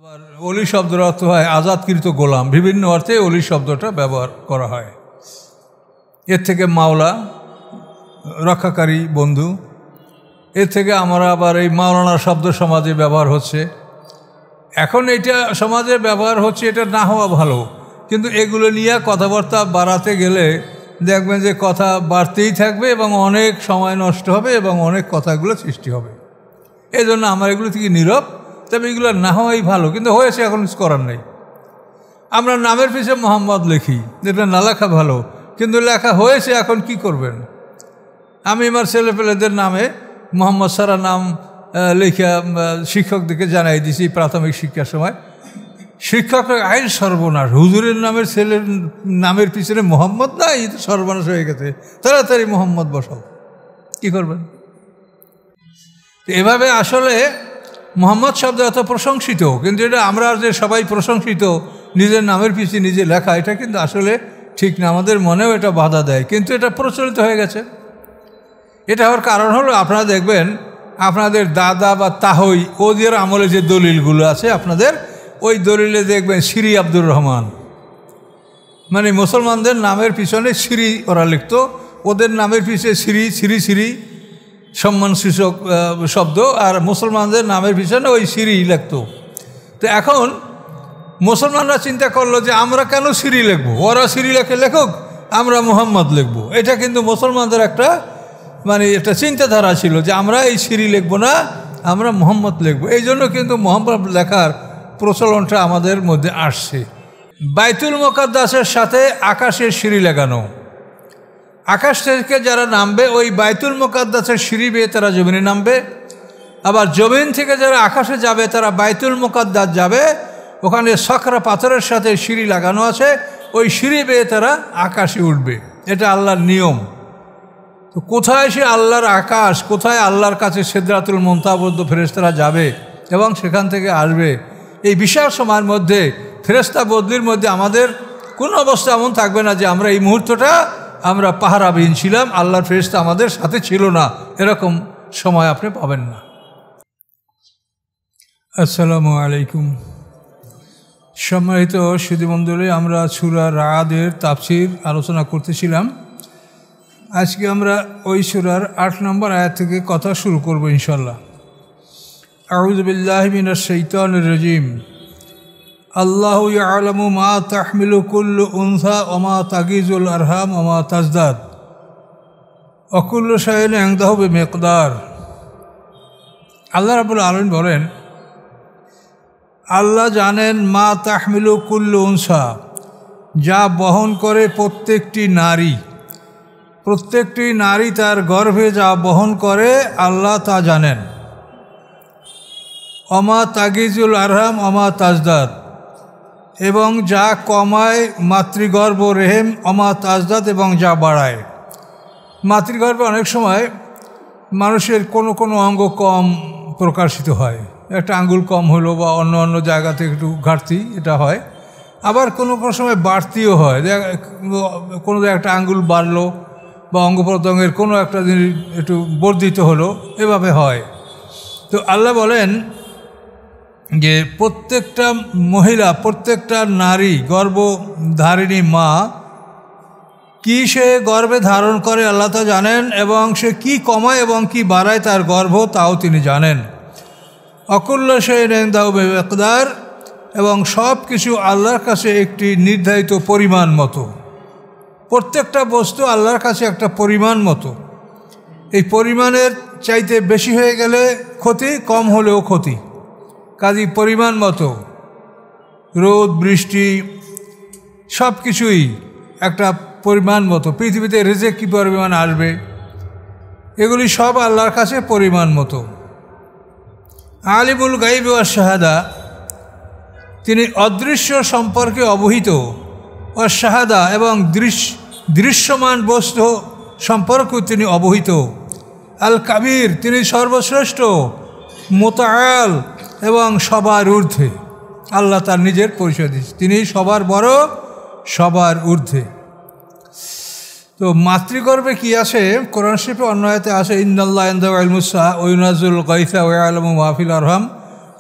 আবার অলি শব্দের অর্থ হয় আজাদকৃত গোলাম। বিভিন্ন অর্থে অলি শব্দটা ব্যবহার করা হয়। এর থেকে মাওলা, রক্ষাকারী বন্ধু। এর থেকে আমরা আবার এই মাওলানা শব্দ সমাজে ব্যবহার হচ্ছে। এখন এটা সমাজে ব্যবহার হচ্ছে, এটা না হওয়া ভালো, কিন্তু এগুলো নিয়ে কথাবার্তা বাড়াতে গেলে দেখবেন যে কথা বাড়তেই থাকবে এবং অনেক সময় নষ্ট হবে এবং অনেক কথাগুলো সৃষ্টি হবে। এই জন্য আমার এগুলো থেকে নীরব। তবে এগুলো না হওয়াই ভালো, কিন্তু হয়েছে, এখন কিছু করার নেই। আমরা নামের পিছনে মোহাম্মদ লিখি, যেটা না লেখা ভালো, কিন্তু লেখা হয়েছে, এখন কি করবেন? আমি আমার ছেলেপেলেদের নামে মোহাম্মদ সারা নাম লেখা শিক্ষকদেরকে জানাই দিছি প্রাথমিক শিক্ষার সময়। শিক্ষকরা আইন সর্বনাশ, হুজুরের নামের ছেলের নামের পিছনে মোহাম্মদ নাই, তো সর্বনাশ হয়ে গেছে, তাড়াতাড়ি মোহাম্মদ বসাও। কি করবেন? এভাবে আসলে মোহাম্মদ শব্দ এত প্রশংসিত, কিন্তু এটা আমরা যে সবাই প্রশংসিত নিজের নামের পিছিয়ে নিজে লেখা, এটা কিন্তু আসলে ঠিক না। আমাদের মনেও এটা বাধা দেয়, কিন্তু এটা প্রচলিত হয়ে গেছে। এটা হওয়ার কারণ হলো, আপনারা দেখবেন আপনাদের দাদা বা তাহই ওদের আমলে যে দলিলগুলো আছে আপনাদের, ওই দলিলে দেখবেন শ্রী আব্দুর রহমান, মানে মুসলমানদের নামের পিছনে শ্রী ওরা লিখত, ওদের নামের পিছনে শ্রী শ্রী শ্রী সম্মান সূচক শব্দ, আর মুসলমানদের নামের পিছনে ওই শ্রী লিখত। তো এখন মুসলমানরা চিন্তা করলো যে আমরা কেন শ্রী লিখবো, ওরা শ্রী লেখে লেখুক, আমরা মোহাম্মদ লিখবো। এটা কিন্তু মুসলমানদের একটা একটা চিন্তাধারা ছিল যে আমরা এই শ্রী লিখবো না, আমরা মোহাম্মদ লিখবো। এই জন্য কিন্তু মোহাম্মদ লেখার প্রচলনটা আমাদের মধ্যে আসছে। বাইতুল মুকাদ্দাসের সাথে আকাশের সিঁড়ি লাগানো। আকাশ থেকে যারা নামবে ওই বাইতুল মুকাদ্দাসের সিঁড়ি বেয়ে তারা জমিনে নামবে, আবার জমিন থেকে যারা আকাশে যাবে তারা বাইতুল মুকাদ্দাস যাবে। ওখানে সখরা পাথরের সাথে সিঁড়ি লাগানো আছে, ওই সিঁড়ি বেয়ে তারা আকাশে উঠবে। এটা আল্লাহর নিয়ম। তো কোথায় সে আল্লাহর আকাশ, কোথায় আল্লাহর কাছে সিদরাতুল মুনতাহাবদ্ধ ফেরেশতারা যাবে এবং সেখান থেকে আসবে, এই বিশাল সময়ের মধ্যে ফেরেশতা বদলির মধ্যে আমাদের কোনো অবস্থা এমন থাকবে না যে আমরা এই মুহূর্তটা আমরা পাহারাবিহীন ছিলাম, আল্লাহর ফেরেশতা আমাদের সাথে ছিল না, এরকম সময় আপনি পাবেন না। আসসালামু আলাইকুম। সম্মানিত সুধীমণ্ডলী, আমরা সূরা রাদের তাফসীর আলোচনা করতেছিলাম। আজকে আমরা ওই সূরার 8 নম্বর আয়াত থেকে কথা শুরু করব ইনশাআল্লাহ। আউযু বিল্লাহি মিনাশ শাইতানির রাজীম। আল্লাহু ইয়ালামু মা তাহমিলু কুল্লু উনসা ওয়া মা তাগিজুল আরহাম ওয়া মা তাজদাদ ওয়া কুল্লু শাইইন ইনদাহু বিমিকদার। আল্লাহ রাব্বুল আলামিন বলেন, আল্লাহ জানেন মা তাহমিলু কুল্লু উনসা, যা বহন করে প্রত্যেকটি নারী। প্রত্যেকটি নারী তার গর্ভে যা বহন করে আল্লাহ তা জানেন। অমা তাগিজুল আরহাম অমা তাজদাদ, এবং যা কমায় মাতৃগর্ভ রেহেম, অমা তাজদাদ, এবং যা বাড়ায়। মাতৃগর্ভে অনেক সময় মানুষের কোনো কোনো অঙ্গ কম প্রকাশিত হয়, একটা আঙ্গুল কম হলো বা অন্য অন্য জায়গাতে একটু ঘাটতি এটা হয়। আবার কোনো কোনো সময় বাড়তিও হয়, কোনো একটা আঙ্গুল বাড়লো বা অঙ্গ প্রত্যঙ্গের কোনো একটা জিনিস একটু বর্ধিত হলো, এভাবে হয়। তো আল্লাহ বলেন যে প্রত্যেকটা মহিলা, প্রত্যেকটা নারী, গর্ভধারিণী মা কি সে গর্ভে ধারণ করে আল্লাহ তা জানেন, এবং সে কি কমায় এবং কি বাড়ায় তার গর্ভ, তাও তিনি জানেন। অকুল্ল শাইইন ইনদাহু বিমিকদার, এবং সব কিছু আল্লাহর কাছে একটি নির্ধারিত পরিমাণ মতো। প্রত্যেকটা বস্তু আল্লাহর কাছে একটা পরিমাণ মতো। এই পরিমাণের চাইতে বেশি হয়ে গেলে ক্ষতি, কম হলেও ক্ষতি। কাজেই পরিমাণ মতো রোদ বৃষ্টি সব কিছুই একটা পরিমাণ মতো। পৃথিবীতে রিজিক কী পরিমাণ আসবে, এগুলি সব আল্লাহর কাছে পরিমাণ মতো। আলিমুল গায়ব ওয়াশ শাহাদা, তিনি অদৃশ্য সম্পর্কে অবহিত, ওয়াশ শাহাদা, এবং দৃশ্যমান বস্তু সম্পর্কেও তিনি অবহিত। আল কাবির, তিনি সর্বশ্রেষ্ঠ। মুতাআল, এবং সবার ঊর্ধ্বে। আল্লাহ তার নিজের পরিচয় দিচ্ছেন, তিনি সবার বড়, সবার ঊর্ধ্বে। তো মাতৃগর্ভে কি আছে, কোরআন শরীফে অন্য আয়াতে আছে, ইন্নাল্লাহা ইনদাহু ইলমুস সাআ ওয়া ইউনাজ্জিলুল গায়সা ওয়া ইয়ালামু মা ফিল আরহাম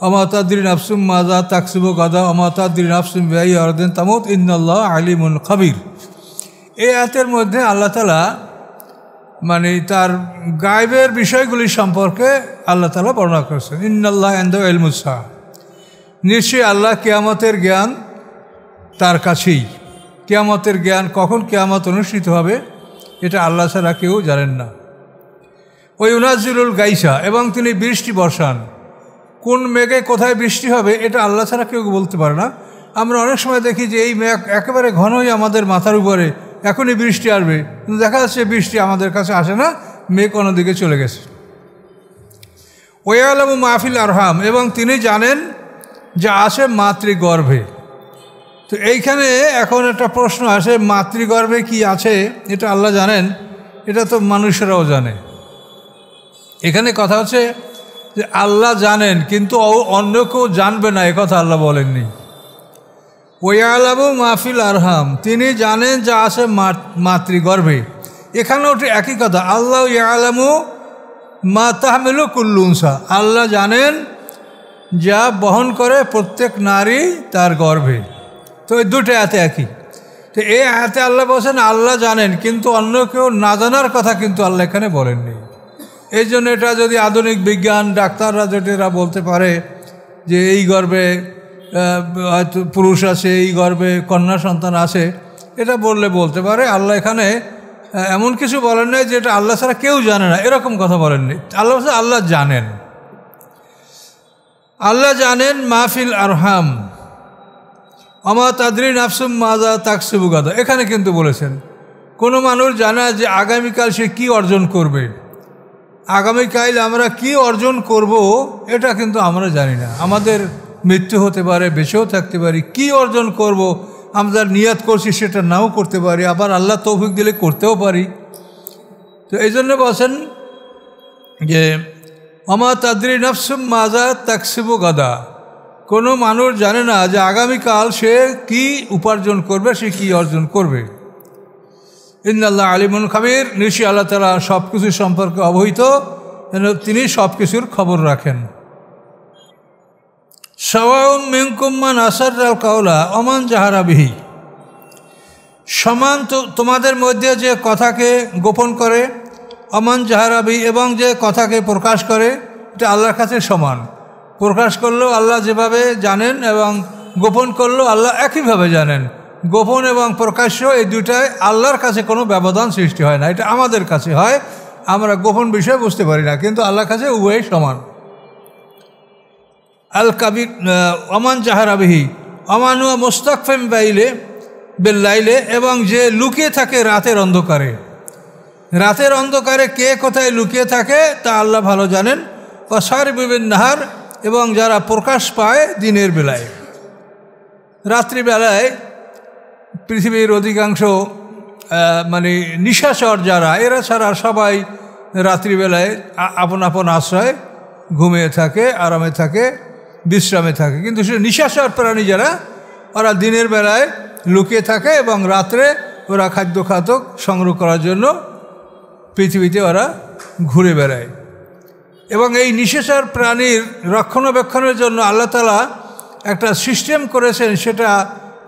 ওমা তাদরি নাফসুম মাজা তাকসিবু গাদা ওমা তাদরি নাফসুম বিআইয়ি আরদিন তামুত ইন্নাল্লাহা আলিমুন খাবির। এই আয়াতের মধ্যে আল্লাহ তাআলা মানে তার গায়বের বিষয়গুলি সম্পর্কে আল্লাহ তাআলা বর্ণনা করেছেন। ইন্নাল্লাহা ইনদাহু ইলমুস সাআহ, নিশ্চয়ই আল্লাহ কিয়ামতের জ্ঞান তার কাছেই। কিয়ামতের জ্ঞান, কখন কিয়ামত অনুষ্ঠিত হবে এটা আল্লাহ ছাড়া কেউ জানেন না। ওই ইউনাজ্জিলুল গাইসা, এবং তিনি বৃষ্টি বর্ষান। কোন মেঘে কোথায় বৃষ্টি হবে এটা আল্লাহ ছাড়া কেউ বলতে পারে না। আমরা অনেক সময় দেখি যে এই মেঘ একেবারে ঘনই আমাদের মাথার উপরে, এখনই বৃষ্টি আসবে, কিন্তু দেখা যাচ্ছে বৃষ্টি আমাদের কাছে আসে না, মেঘ অন্যদিকে চলে গেছে। ওয়ালামু মাহফিল আরহাম, এবং তিনি জানেন যা আছে মাতৃগর্ভে। তো এইখানে এখন একটা প্রশ্ন আসে, মাতৃগর্ভে কি আছে এটা আল্লাহ জানেন, এটা তো মানুষেরাও জানে। এখানে কথা হচ্ছে যে আল্লাহ জানেন কিন্তু অন্য কেউ জানবে না, একথা আল্লাহ বলেননি। ওয়ালামু মাহফিল আরহাম, তিনি জানেন যা আছে মাতৃগর্ভে। এখানেও একই কথা, আল্লাহ ইয়ালামু মা তাহমিলু কুল্লু উনসা, আল্লাহ জানেন যা বহন করে প্রত্যেক নারী তার গর্ভে। তো এই দুটো আয়াতে একই। তো এই আয়াতে আল্লাহ বলছেন আল্লাহ জানেন, কিন্তু অন্য কেউ না জানার কথা কিন্তু আল্লাহ এখানে বলেননি। এই জন্য এটা যদি আধুনিক বিজ্ঞান ডাক্তাররা যেটা বলতে পারে যে এই গর্ভে হয়তো পুরুষ আছে, এই গর্ভে কন্যা সন্তান আছে, এটা বলতে পারে। আল্লাহ এখানে এমন কিছু বলেন নাই যেটা আল্লাহ ছাড়া কেউ জানে না, এরকম কথা বলেননি। আল্লাহ আল্লাহ জানেন, আল্লাহ জানেন মাহফিল আরহাম ওমা তাদরি নাফসুম মাজা তাকসিবু গাদা। এখানে কিন্তু বলেছেন কোনো মানুষ জানে যে আগামীকাল সে কি অর্জন করবে, আগামীকাল আমরা কি অর্জন করব এটা কিন্তু আমরা জানি না। আমাদের মৃত্যু হতে পারে, বেঁচেও থাকতে পারি, কি অর্জন করব আমরা নিয়াত করছি সেটা নাও করতে পারি, আবার আল্লাহ তৌফিক দিলে করতেও পারি। তো এই জন্য বলছেন যে ওমা তাদরি নাফসুম মাজা তাকসিবু গাদা, কোনো মানুষ জানে না যে আগামীকাল সে কি উপার্জন করবে, সে কি অর্জন করবে। ইন্নাল্লাহ আলিমুন খাবির, নিশ্চয়ই আল্লাহ তাআলা সব কিছু সম্পর্কে অবহিত, তিনি সব কিছুর খবর রাখেন। সাওয়াউন মিনকুম মান আসাররাল কাওলা ওয়া মান জাহারা বিহি, সমান তোমাদের মধ্যে যে কথাকে গোপন করে, ওয়া মান জাহারা বিহি, এবং যে কথাকে প্রকাশ করে, এটা আল্লাহর কাছে সমান। প্রকাশ করলেও আল্লাহ যেভাবে জানেন এবং গোপন করলেও আল্লাহ একইভাবে জানেন। গোপন এবং প্রকাশ্য এই দুটায় আল্লাহর কাছে কোনো ব্যবধান সৃষ্টি হয় না, এটা আমাদের কাছে হয়, আমরা গোপন বিষয় বুঝতে পারি না, কিন্তু আল্লাহর কাছে উভয়ই সমান। আল কাবির ওমান জাহারাবিহি অমানুয়া মোস্তাকফেম বাইলে বেল্লাইলে, এবং যে লুকিয়ে থাকে রাতের অন্ধকারে। রাতের অন্ধকারে কে কোথায় লুকিয়ে থাকে তা আল্লাহ ভালো জানেন। ওয়াসারিবিন নাহার, এবং যারা প্রকাশ পায় দিনের বেলায়। রাত্রিবেলায় পৃথিবীর অধিকাংশ মানে নিশাচর যারা, এরা ছাড়া সবাই রাত্রিবেলায় আপন আপন আশ্রয় ঘুমিয়ে থাকে, আরামে থাকে, বিশ্রামে থাকে। কিন্তু সে নিশাচর প্রাণী যারা, ওরা দিনের বেলায় লুকিয়ে থাকে এবং রাত্রে ওরা খাদ্য খাতক সংগ্রহ করার জন্য পৃথিবীতে ওরা ঘুরে বেড়ায়। এবং এই নিশাচর প্রাণীর রক্ষণাবেক্ষণের জন্য আল্লাহ তাআলা একটা সিস্টেম করেছেন, সেটা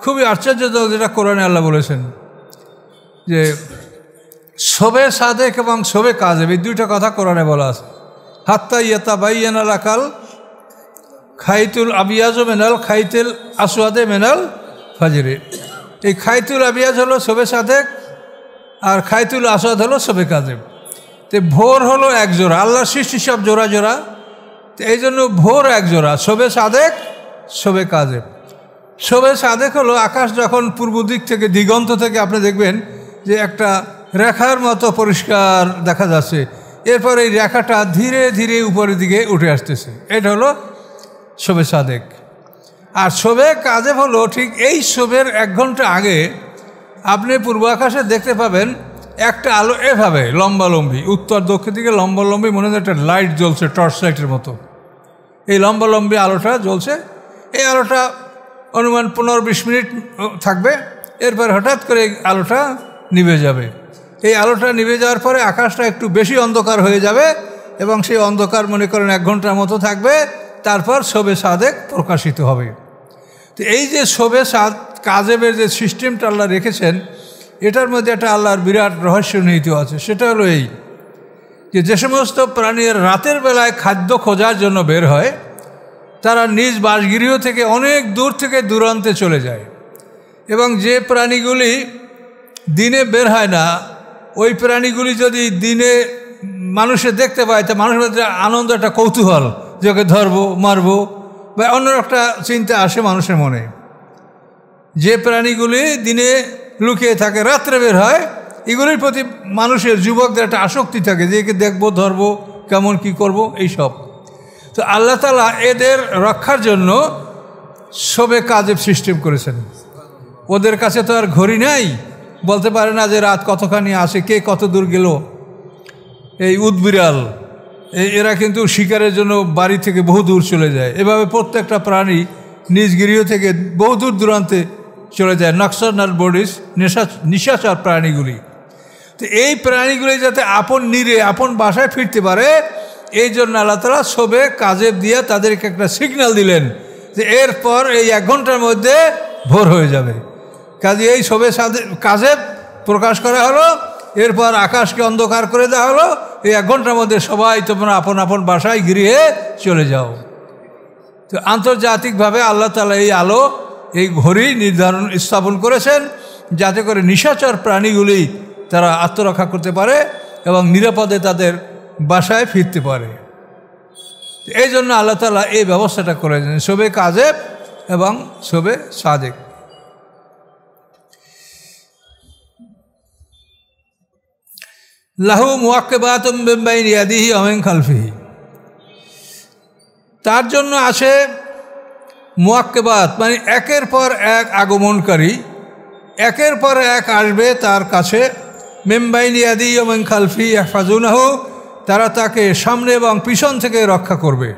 খুবই আশ্চর্যজনক, যেটা কোরআনে আল্লাহ বলেছেন যে শবে সাদেক এবং শবে কাজেব, এই দুইটা কথা কোরআনে বলা আছে। হাত্তা ইয়াতাবাইয়ানা লাকাল খাইতুল আবিয়াজ মেনাল খাইতুল আসওয়াদে মেনাল ফাজরে। এই খাইতুল আবিয়াজ হলো শবে সাদেক, আর খাইতুল আসওয়াদ হলো শবে কাজেব। তো ভোর হলো এক জোড়া, আল্লাহর সৃষ্টি সব জোড়া জোড়া, তো এই জন্য ভোর এক জোড়া, শবে সাদেক শবে কাজেব। শবে সাদেক হলো আকাশ যখন পূর্ব দিক থেকে, দিগন্ত থেকে আপনি দেখবেন যে একটা রেখার মতো পরিষ্কার দেখা যাচ্ছে, এরপর এই রেখাটা ধীরে ধীরে উপরের দিকে উঠে আসতেছে, এটা হলো শবে সাদেক। আর শবে কাজেব হলো ঠিক এই শবের 1 ঘন্টা আগে আপনি পূর্ব আকাশে দেখতে পাবেন একটা আলো এভাবে লম্বালম্বি, উত্তর দক্ষিণ দিকে লম্বালম্বি, মনে হয় একটা লাইট জ্বলছে, টর্চ লাইটের মতো। এই লম্বালম্বি আলোটা জ্বলছে, এই আলোটা অনুমান 15-20 মিনিট থাকবে, এরপর হঠাৎ করে আলোটা নিভে যাবে। এই আলোটা নিভে যাওয়ার পরে আকাশটা একটু বেশি অন্ধকার হয়ে যাবে, এবং সেই অন্ধকার মনে করেন 1 ঘন্টার মতো থাকবে, তারপর শবে সাদেক প্রকাশিত হবে। তো এই যে শবে কাজেবের যে সিস্টেমটা আল্লাহ রেখেছেন, এটার মধ্যে একটা আল্লাহর বিরাট রহস্য নিহিত আছে। সেটা হলো এই যে সমস্ত প্রাণীর রাতের বেলায় খাদ্য খোঁজার জন্য বের হয়, তারা নিজ বাসগৃহ থেকে অনেক দূর থেকে দূরান্তে চলে যায়, এবং যে প্রাণীগুলি দিনে বের হয় না, ওই প্রাণীগুলি যদি দিনে মানুষে দেখতে পায়, তা মানুষের মধ্যে আনন্দ, একটা কৌতূহল, যে ওকে ধরবো মারবো, বা অন্য একটা চিন্তা আসে মানুষের মনে। যে প্রাণীগুলি দিনে লুকিয়ে থাকে, রাত্রে বের হয়, এগুলির প্রতি মানুষের, যুবকদের একটা আসক্তি থাকে, যে একে দেখবো, ধরবো, কেমন কি করব, এইসব। তো আল্লাহ তাআলা এদের রক্ষার জন্য শবে কাজেব সিস্টেম করেছেন। ওদের কাছে তো আর ঘড়ি নাই, বলতে পারে না যে রাত কতখানি আসে, কে কত দূর গেল। এই উদবিড়াল এরা কিন্তু শিকারের জন্য বাড়ি থেকে বহু দূর চলে যায়। এভাবে প্রত্যেকটা প্রাণী নিজ গৃহ থেকে বহু দূর দূরান্তে চলে যায়, নকশনাল বডিস, নিশাচর প্রাণীগুলি। তো এই প্রাণীগুলি যাতে আপন নিরে আপন বাসায় ফিরতে পারে, এই জন্য আল্লাহ তাআলা শবে কাজেব দিয়ে তাদেরকে একটা সিগন্যাল দিলেন যে এরপর এই 1 ঘন্টার মধ্যে ভোর হয়ে যাবে। কাজে এই শবে কাজেব প্রকাশ করা হলো, এরপর আকাশকে অন্ধকার করে দেওয়া হলো, এই 1 ঘন্টার মধ্যে সবাই তোমরা আপন আপন বাসায় গৃহে চলে যাও। তো আন্তর্জাতিকভাবে আল্লাহ তাআলা এই আলো, এই ঘড়ি স্থাপন করেছেন, যাতে করে নিশাচর প্রাণীগুলি তারা আত্মরক্ষা করতে পারে এবং নিরাপদে তাদের বাসায় ফিরতে পারে। এই জন্য আল্লাহ তাআলা এই ব্যবস্থাটা করেছেন, শবে কাজেব এবং শবে সাদেক। লাহু মুআক্কিবাতুম মিন বাইনি ইয়াদিহি ওয়া মিন খালফিহি, তার জন্য আছে মুআক্কিবাত, মানে একের পর এক আগমনকারী, একের পর এক আসবে তার কাছে। মিন বাইনি ইয়াদিহি ওয়া মিন খালফিহি ইয়াহফাজুনাহু, তারা তাকে সামনে এবং পিছন থেকে রক্ষা করবে।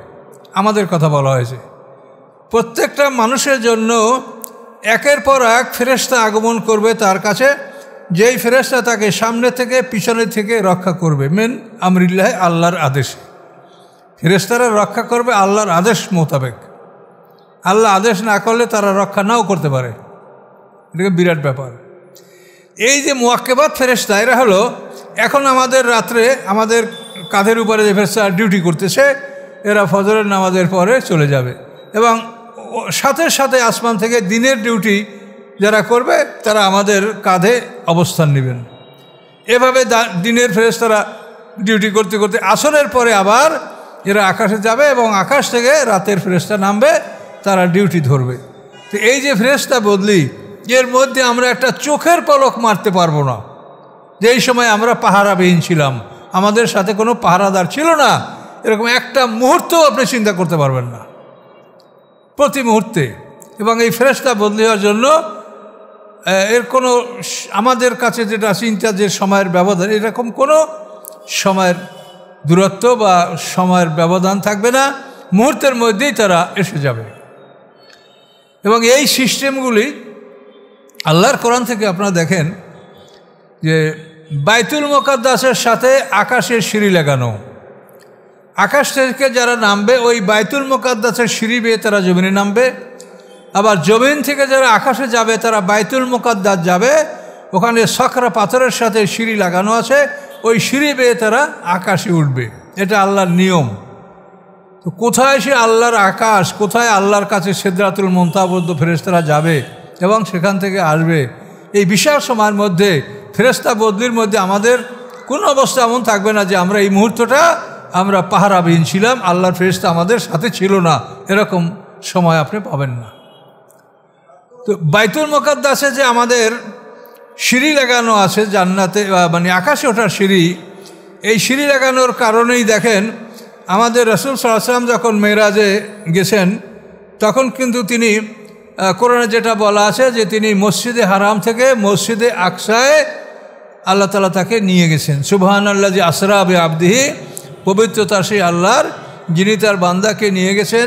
আমাদের কথা বলা হয়েছে, প্রত্যেকটা মানুষের জন্য একের পর এক ফেরেশতা আগমন করবে তার কাছে, যেই ফেরেশতা তাকে সামনে থেকে পিছনে থেকে রক্ষা করবে। মেন আমরিল্লাহ, আল্লাহর আদেশে ফেরেশতারা রক্ষা করবে, আল্লাহর আদেশ মোতাবেক। আল্লাহ আদেশ না করলে তারা রক্ষা নাও করতে পারে, এটাকে বিরাট ব্যাপার। এই যে মুআক্কিবাত ফেরেশতা, এরা হলো এখন আমাদের রাত্রে আমাদের কাঁধের উপরে যে ফেরেশতা ডিউটি করতেছে, এরা ফজরের নামাজের পরে চলে যাবে, এবং সাথে সাথে আসমান থেকে দিনের ডিউটি যারা করবে তারা আমাদের কাঁধে অবস্থান নেবেন। এভাবে দিনের ফেরেশতারা ডিউটি করতে করতে আসরের পরে আবার এরা আকাশে যাবে, এবং আকাশ থেকে রাতের ফেরেশতা নামবে, তারা ডিউটি ধরবে। তো এই যে ফেরেশতা বদলি, এর মধ্যে আমরা একটা চোখের পলক মারতে পারবো না। যেই সময় আমরা পাহারাবিহীন ছিলাম, আমাদের সাথে কোনো পাহারাদার ছিল না, এরকম একটা মুহূর্তও আপনি চিন্তা করতে পারবেন না, প্রতি মুহূর্তে। এবং এই ফেরেশতা বদলি হওয়ার জন্য এর কোনো আমাদের কাছে যেটা চিন্তা, যে সময়ের ব্যবধান, এরকম কোনো সময়ের দূরত্ব বা সময়ের ব্যবধান থাকবে না, মুহূর্তের মধ্যেই তারা এসে যাবে। এবং এই সিস্টেমগুলি আল্লাহর কোরআন থেকে আপনারা দেখেন যে বাইতুল মুকাদ্দাসের সাথে আকাশের সিঁড়ি লাগানো। আকাশ থেকে যারা নামবে ওই বাইতুল মুকাদ্দাসের সিঁড়ি বেয়ে তারা জমিনে নামবে, আবার জমিন থেকে যারা আকাশে যাবে তারা বাইতুল মুকাদ্দাস যাবে, ওখানে সখরা পাথরের সাথে সিঁড়ি লাগানো আছে, ওই সিঁড়ি বেয়ে তারা আকাশে উঠবে। এটা আল্লাহর নিয়ম। তো কোথায় সে আল্লাহর আকাশ, কোথায় আল্লাহর কাছে সিদরাতুল মুনতাহা পর্যন্ত ফেরেশতারা যাবে এবং সেখান থেকে আসবে, এই বিশাল সময়ের মধ্যে ফেরেশতা বদলির মধ্যে আমাদের কোনো অবস্থা এমন থাকবে না যে আমরা এই মুহূর্তটা আমরা পাহারাবিহীন ছিলাম, আল্লাহর ফেরেশতা আমাদের সাথে ছিল না, এরকম সময় আপনি পাবেন না। তো বাইতুল মুকাদ্দাসে যে আমাদের সিঁড়ি লাগানো আছে জান্নাতে, মানে আকাশে ওঠার সিঁড়ি, এই সিঁড়ি লাগানোর কারণেই দেখেন আমাদের রাসূল সাল্লাল্লাহু আলাইহি ওয়াসাল্লাম যখন মেরাজে গেছেন, তখন কিন্তু তিনি কোরআনে যেটা বলা আছে যে তিনি মসজিদে হারাম থেকে মসজিদে আকসায় আল্লাহ তাআলা তাকে নিয়ে গেছেন। সুবহানাল্লাযী আসরা বিআবদিহি, পবিত্রতা সেই আল্লাহর যিনি তার বান্দাকে নিয়ে গেছেন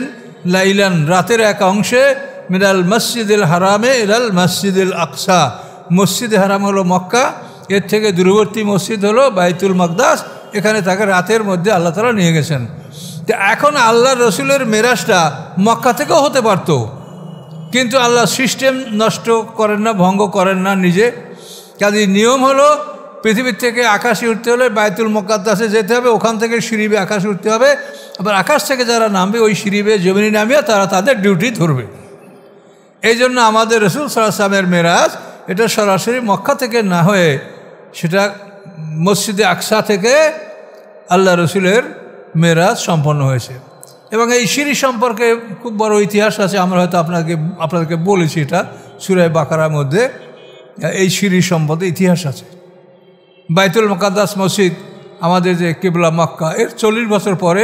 লাইলান, রাতের এক অংশে, মিনাল মসজিদুল হারামে ইলাল মসজিদুল আকসা। মসজিদে হারাম হলো মক্কা, এর থেকে দূরবর্তী মসজিদ হলো বাইতুল মাকদাস, এখানে তাকে রাতের মধ্যে আল্লাহ তাআলা নিয়ে গেছেন। তো এখন আল্লাহ রসুলের মেরাজটা মক্কা থেকেও হতে পারত, কিন্তু আল্লাহ সিস্টেম নষ্ট করেন না, ভঙ্গ করেন না নিজে। কাজে নিয়ম হলো পৃথিবীর থেকে আকাশে উঠতে হলে বায়তুল মুকাদ্দাসে যেতে হবে, ওখান থেকে সিঁড়িবে আকাশে উঠতে হবে, আবার আকাশ থেকে যারা নামবে ওই সিঁড়িবে জমিনে নামিয়ে তারা তাদের ডিউটি ধরবে। এই জন্য আমাদের রসুল সাল্লাল্লাহু আলাইহি ওয়াসাল্লামের মেরাজ এটা সরাসরি মক্কা থেকে না হয়ে সেটা মসজিদে আকসা থেকে আল্লাহ রসুলের মেরাজ সম্পন্ন হয়েছে। এবং এই সিঁড়ি সম্পর্কে খুব বড় ইতিহাস আছে, আমরা হয়তো আপনাদেরকে বলেছি, এটা সূরা বাকারার মধ্যে এই সিঁড়ি সম্পর্কে ইতিহাস আছে। বাইতুল মুকাদ্দাস মসজিদ আমাদের যে কিবলা মক্কা, এর 40 বছর পরে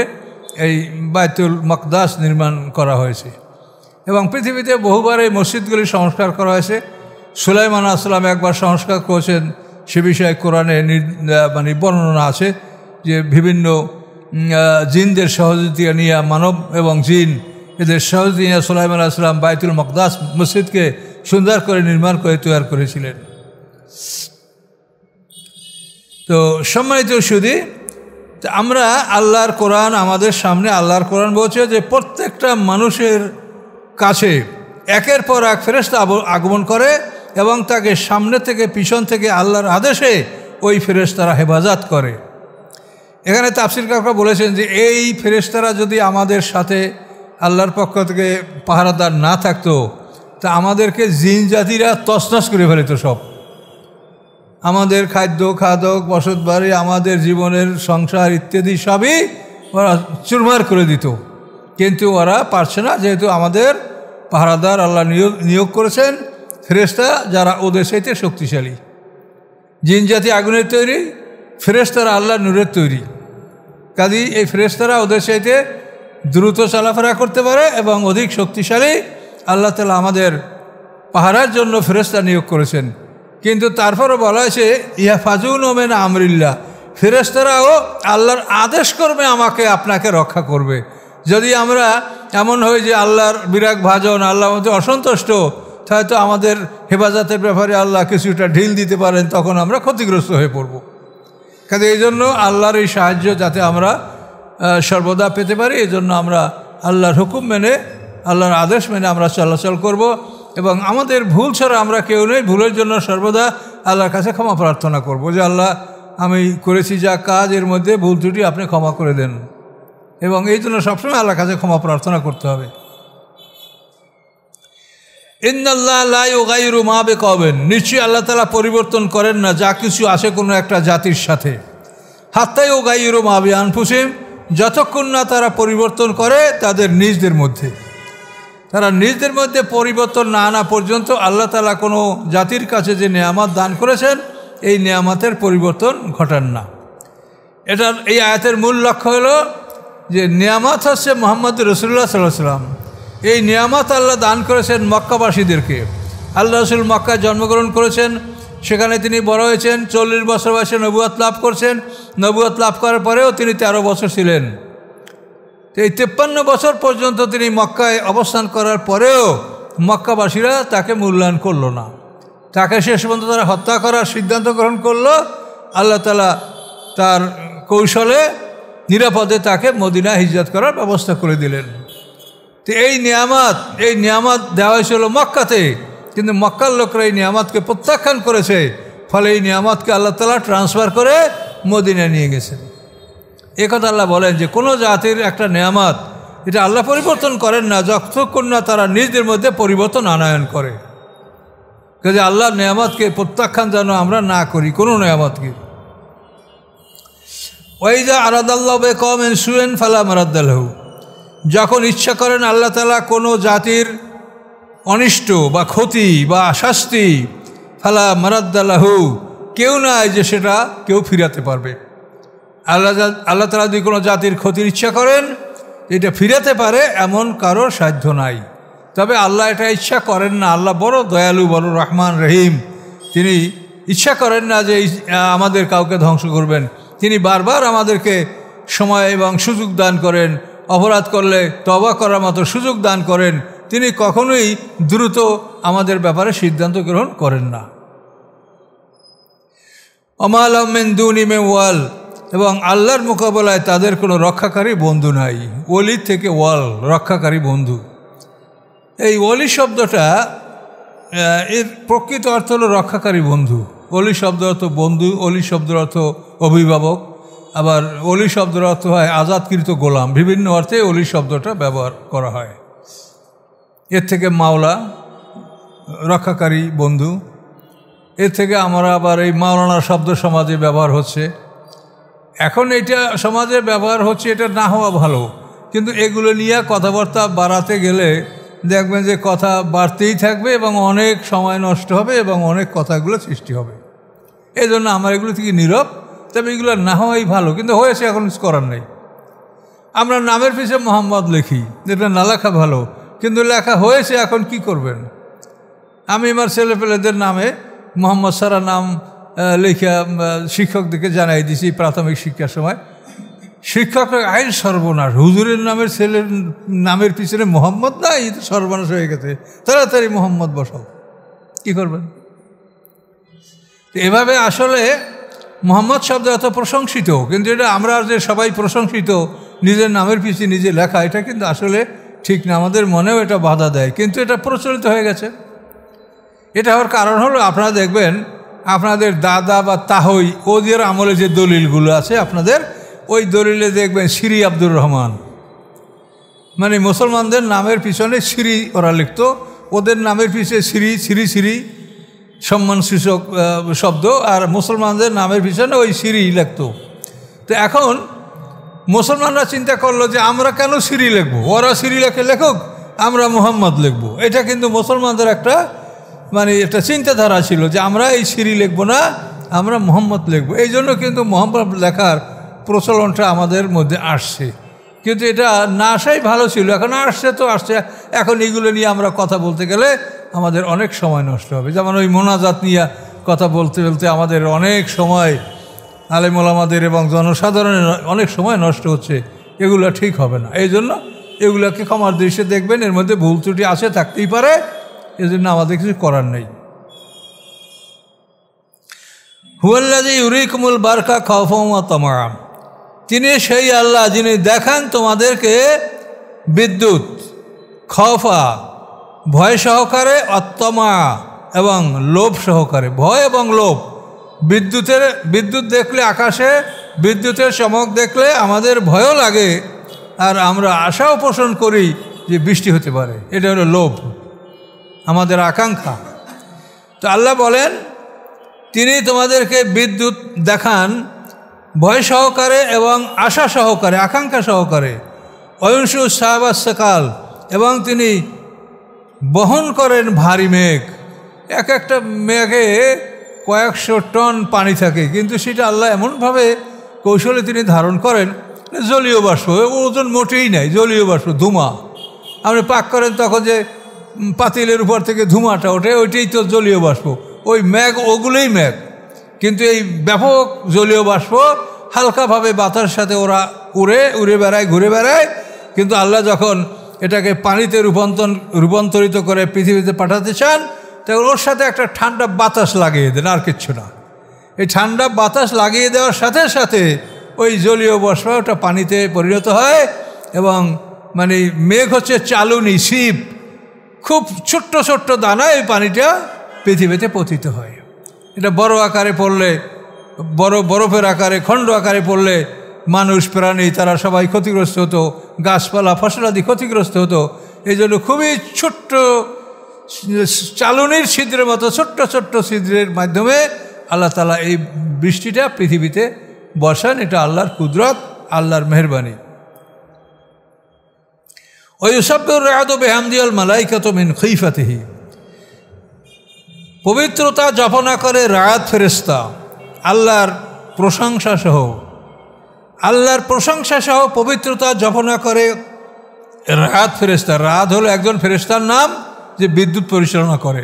এই বাইতুল মুকাদ্দাস নির্মাণ করা হয়েছে এবং পৃথিবীতে বহুবার এই মসজিদগুলি সংস্কার করা হয়েছে। সুলাইমান আলাইহিস সালাম একবার সংস্কার করেছেন, সে বিষয়ে কোরআনে মানে বর্ণনা আছে যে বিভিন্ন জিনদের সহযোগিতা নিয়ে, মানব এবং জিন এদের সহযোগিতা নিয়ে সুলাইমান আলাইহিস সালাম বাইতুল মুকাদ্দাস মসজিদকে সুন্দর করে নির্মাণ করে তৈরি করেছিলেন। তো সম্মানিত সুধী, আমরা আল্লাহর কোরআন আমাদের সামনে, আল্লাহর কোরআন বলছে যে প্রত্যেকটা মানুষের কাছে একের পর এক ফেরেশতা আগমন করে এবং তাকে সামনে থেকে পিছন থেকে আল্লাহর আদেশে ওই ফেরেশতারা হেফাজত করে। এখানে তাফসীরকাররা বলেছেন যে এই ফেরেশতারা যদি আমাদের সাথে আল্লাহর পক্ষ থেকে পাহারাদার না থাকতো তা আমাদেরকে জিন জাতিরা তছনছ করে ফেলত। সব আমাদের খাদ্য খাদক বসত বাড়ি, আমাদের জীবনের সংসার ইত্যাদি সবই ওরা চুরমার করে দিত, কিন্তু ওরা পারছে না, যেহেতু আমাদের পাহারাদার আল্লাহ নিয়োগ করেছেন ফেরেশতা যারা ওদের চাইতে শক্তিশালী। জিন জাতি আগুনের তৈরি, ফেরেশতারা আল্লাহ নূরের তৈরি। কাজেই এই ফেরেশতারা ওদের চাইতে দ্রুত চলাফেরা করতে পারে এবং অধিক শক্তিশালী। আল্লাহ তাআলা আমাদের পাহারার জন্য ফেরেশতা নিয়োগ করেছেন, কিন্তু তারপরও বলা হয়েছে ইয়াহফাজুনা মিন আমরিল্লাহ, ফেরেশতারাও আল্লাহর আদেশ করবে আমাকে আপনাকে রক্ষা করবে। যদি আমরা এমন হই যে আল্লাহর বিরাগ ভাজন, আল্লাহর মধ্যে অসন্তুষ্ট, হয়তো আমাদের হেফাজতের ব্যাপারে আল্লাহ কিছুটা ঢিল দিতে পারেন, তখন আমরা ক্ষতিগ্রস্ত হয়ে পড়ব। কাজে এই জন্য আল্লাহর এই সাহায্য যাতে আমরা সর্বদা পেতে পারি, এই জন্য আমরা আল্লাহর হুকুম মেনে, আল্লাহর আদেশ মেনে আমরা চলাচল করব এবং আমাদের ভুল ছাড়া আমরা কেউ নেই। ভুলের জন্য সর্বদা আল্লাহর কাছে ক্ষমা প্রার্থনা করব যে আল্লাহ, আমি করেছি যা কাজ, এর মধ্যে ভুল ত্রুটি আপনি ক্ষমা করে দেন, এবং এই জন্য সবসময় আল্লাহর কাছে ক্ষমা প্রার্থনা করতে হবে। ইন্নাল্লাহ লা ইউগাইরু মা বিকওমিন, নিশ্চয়ই আল্লাহ তাআলা পরিবর্তন করেন না যা কিছু আসে কোনো একটা জাতির সাথে। হাত্তা ইউগাইরু মা বিআনফুসিহিম, যতক্ষণ না তারা পরিবর্তন করে তাদের নিজদের মধ্যে। তারা নিজদের মধ্যে পরিবর্তন না আনা পর্যন্ত আল্লাহ তাআলা কোনো জাতির কাছে যে নেয়ামত দান করেছেন এই নেয়ামতের পরিবর্তন ঘটান না। এটার এই আয়াতের মূল লক্ষ্য হলো যে নেয়ামত হচ্ছে মুহাম্মদ রাসূলুল্লাহ সাল্লাল্লাহু আলাইহি ওয়াসাল্লাম। এই নেয়ামত আল্লাহ দান করেছেন মক্কাবাসীদেরকে। আল্লাহ রাসূল মক্কায় জন্মগ্রহণ করেছেন, সেখানে তিনি বড় হয়েছেন, 40 বছর বয়সে নবুয়ত লাভ করছেন। নবুয়ত লাভ করার পরেও তিনি 13 বছর ছিলেন। এই 53 বছর পর্যন্ত তিনি মক্কায় অবস্থান করার পরেও মক্কাবাসীরা তাকে মূল্যায়ন করল না। তাকে শেষ পর্যন্ত তারা হত্যা করার সিদ্ধান্ত গ্রহণ করলো। আল্লাহ তাআলা তার কৌশলে নিরাপদে তাকে মদিনা হিজরত করার ব্যবস্থা করে দিলেন। তো এই নিয়ামত দেওয়া হয়েছিল মক্কাতে, কিন্তু মক্কার লোকরা এই নিয়ামতকে প্রত্যাখ্যান করেছে, ফলে এই নিয়ামতকে আল্লাহ তাআলা ট্রান্সফার করে মদিনায় নিয়ে গেছেন। একথা আল্লাহ বলেন যে কোনো জাতির একটা নিয়ামত এটা আল্লাহ পরিবর্তন করেন না যতক্ষণ না তারা নিজেদের মধ্যে পরিবর্তন আনয়ন করে। কাজে আল্লাহর নিয়ামতকে প্রত্যাখ্যান যেন আমরা না করি কোনো নিয়ামতকে। ওয়াইজা আরাদাল্লাহু বিকওমিন সুআন ফালা মারাদ্দা লাহু, যখন ইচ্ছা করেন আল্লাহ তাআলা কোনো জাতির অনিষ্ট বা ক্ষতি বা শাস্তি, ফালা মারাদ্দা লাহু, কেউ নাই যে সেটা কেউ ফিরাতে পারবে। আল্লাহ তাআলা যদি কোনো জাতির ক্ষতির ইচ্ছা করেন, এটা ফিরাতে পারে এমন কারোর সাধ্য নাই। তবে আল্লাহ এটা ইচ্ছা করেন না। আল্লাহ বড় দয়ালু, বড় রহমান রহিম। তিনি ইচ্ছা করেন না যে আমাদের কাউকে ধ্বংস করবেন। তিনি বারবার আমাদেরকে সময় এবং সুযোগ দান করেন। অপরাধ করলে তওবা করার মতো সুযোগ দান করেন। তিনি কখনোই দ্রুত আমাদের ব্যাপারে সিদ্ধান্ত গ্রহণ করেন না। ওমা লাহুম মিন দুনি মিন ওয়াল, এবং আল্লাহর মোকাবেলায় তাদের কোনো রক্ষাকারী বন্ধু নাই। ওলি থেকে ওয়াল, রক্ষাকারী বন্ধু। এই ওলি শব্দটা এর প্রকৃত অর্থ হলো রক্ষাকারী বন্ধু। অলি শব্দের অর্থ বন্ধু, অলি শব্দের অর্থ অভিভাবক, আবার অলি শব্দের অর্থ হয় আজাদকৃত গোলাম। বিভিন্ন অর্থে অলি শব্দটা ব্যবহার করা হয়। এর থেকে মাওলা, রক্ষাকারী বন্ধু। এর থেকে আমরা আবার এই মাওলানা শব্দ সমাজে ব্যবহার হচ্ছে। এখন এটা সমাজে ব্যবহার হচ্ছে, এটা না হওয়া ভালো, কিন্তু এগুলো নিয়ে কথাবার্তা বাড়াতে গেলে দেখবেন যে কথা বাড়তেই থাকবে এবং অনেক সময় নষ্ট হবে এবং অনেক কথাগুলো সৃষ্টি হবে। এই জন্য আমার এগুলো থেকে নীরব। তবে এগুলো না হওয়াই ভালো, কিন্তু হয়েছে, এখন কিছু করার নেই। আমরা নামের পিছনে মোহাম্মদ লিখি, যেটা না লেখা ভালো, কিন্তু লেখা হয়েছে, এখন কি করবেন? আমি আমার ছেলেপেলেদের নামে মোহাম্মদ সারা নাম লেখা শিক্ষকদেরকে জানাই দিছি প্রাথমিক শিক্ষার সময়। শিক্ষকরা আইন সর্বনাশ, হুজুরের নামের ছেলের নামের পিছনে মোহাম্মদ নাই, তো সর্বনাশ হয়ে গেছে, তাড়াতাড়ি মোহাম্মদ বসাও। কি করবেন? এভাবে আসলে মোহাম্মদ শব্দ এত প্রশংসিত, কিন্তু এটা আমরা যে সবাই প্রশংসিত নিজের নামের পিছনে নিজে লেখা, এটা কিন্তু আসলে ঠিক না। আমাদের মনেও এটা বাধা দেয়, কিন্তু এটা প্রচলিত হয়ে গেছে। এটা হওয়ার কারণ হলো, আপনারা দেখবেন আপনাদের দাদা বা তাহই ওদের আমলে যে দলিলগুলো আছে আপনাদের, ওই দলিলে দেখবেন শ্রী আব্দুর রহমান, মানে মুসলমানদের নামের পিছনে শ্রী ওরা লিখত, ওদের নামের পিছনে শ্রী শ্রী শ্রী সম্মান সূচক শব্দ, আর মুসলমানদের নামের পিছনে ওই শ্রী লিখত। তো এখন মুসলমানরা চিন্তা করলো যে আমরা কেন শ্রী লিখবো, ওরা শ্রী লেখে লেখুক, আমরা মোহাম্মদ লিখবো। এটা কিন্তু মুসলমানদের একটা মানে একটা চিন্তাধারা ছিল যে আমরা এই শ্রী লিখবো না, আমরা মোহাম্মদ লিখবো। এই জন্য কিন্তু মোহাম্মদ লেখার প্রচলনটা আমাদের মধ্যে আসছে, কিন্তু এটা না আসাই ভালো ছিল। এখন আসছে তো আসছে, এখন এগুলো নিয়ে আমরা কথা বলতে গেলে আমাদের অনেক সময় নষ্ট হবে। যেমন ওই মোনাজাত নিয়ে কথা বলতে বলতে আমাদের অনেক সময়, আলেম ওলামাদের এবং জনসাধারণের অনেক সময় নষ্ট হচ্ছে। এগুলো ঠিক হবে না। এই জন্য এগুলোকে ক্ষমার দৃশ্যে দেখবেন, এর মধ্যে ভুল ত্রুটি আছে, থাকতেই পারে, এই জন্য আমাদের কিছু করার নেই। হুয়াল্লাযী ইউরীকুমুল বারকা খাওফাম ওয়া তামাআ, তিনি সেই আল্লাহ যিনি দেখান তোমাদেরকে বিদ্যুৎ, খওফা ভয় সহকারে, অত্তমা এবং লোভ সহকারে। ভয় এবং লোভ, বিদ্যুৎ দেখলে আকাশে বিদ্যুতের চমক দেখলে আমাদের ভয়ও লাগে, আর আমরা আশাও পোষণ করি যে বৃষ্টি হতে পারে। এটা হলো লোভ, আমাদের আকাঙ্ক্ষা। তো আল্লাহ বলেন তিনি তোমাদেরকে বিদ্যুৎ দেখান ভয় সহকারে এবং আশা সহকারে, আকাঙ্ক্ষা সহকারে। অয়ুংশু সাহাবাস সকাল, এবং তিনি বহন করেন ভারী মেঘ। এক একটা মেঘে কয়েকশো টন পানি থাকে, কিন্তু সেটা আল্লাহ এমনভাবে কৌশলে তিনি ধারণ করেন, জলীয় বাষ্প, ওজন মোটেই নাই, জলীয় বাষ্প, ধুমা। আপনি পাক করেন তখন যে পাতিলের উপর থেকে ধুমাটা ওঠে, ওইটাই তো জলীয় বাষ্প। ওই মেঘ, ওগুলোই মেঘ, কিন্তু এই ব্যাপক জলীয় বাষ্প হালকাভাবে বাতার সাথে ওরা উড়ে বেড়ায়, ঘুরে বেড়ায়। কিন্তু আল্লাহ যখন এটাকে পানিতে রূপান্তরিত করে পৃথিবীতে পাঠাতে চান, তখন ওর সাথে একটা ঠান্ডা বাতাস লাগিয়ে দেন, আর কিচ্ছু না। এই ঠান্ডা বাতাস লাগিয়ে দেওয়ার সাথে সাথে ওই জলীয় বাষ্প ওটা পানিতে পরিণত হয়, এবং মানে মেঘ হচ্ছে চালুনি, শিপ, খুব ছোট্ট ছোট্ট দানা, এই পানিটা পৃথিবীতে পতিত হয়। এটা বড় আকারে পড়লে, বরফের আকারে, খণ্ড আকারে পড়লে মানুষ প্রাণী তারা সবাই ক্ষতিগ্রস্ত হতো, গাছপালা ফসলাদি ক্ষতিগ্রস্ত হতো। এই জন্য খুবই ছোট্ট চালুনির ছিদ্রের মতো ছোট্ট ছোট্ট ছিদ্রের মাধ্যমে আল্লাহ তাআলা এই বৃষ্টিটা পৃথিবীতে বসান। এটা আল্লাহর কুদরত, আল্লাহর মেহেরবানি। ওয়ায়ুসাব্বিহু রা'দু বিহামদিহি ওয়াল মালায়েকাতু মিন খিফাতিহি, পবিত্রতা জপনা করে রাত ফেরেশতা আল্লাহর প্রশংসা সহ, আল্লাহর প্রশংসা সহ পবিত্রতা জপনা করে রাত ফেরেশতা। রাত হলো একজন ফেরেশতার নাম যে বিদ্যুৎ পরিচালনা করে,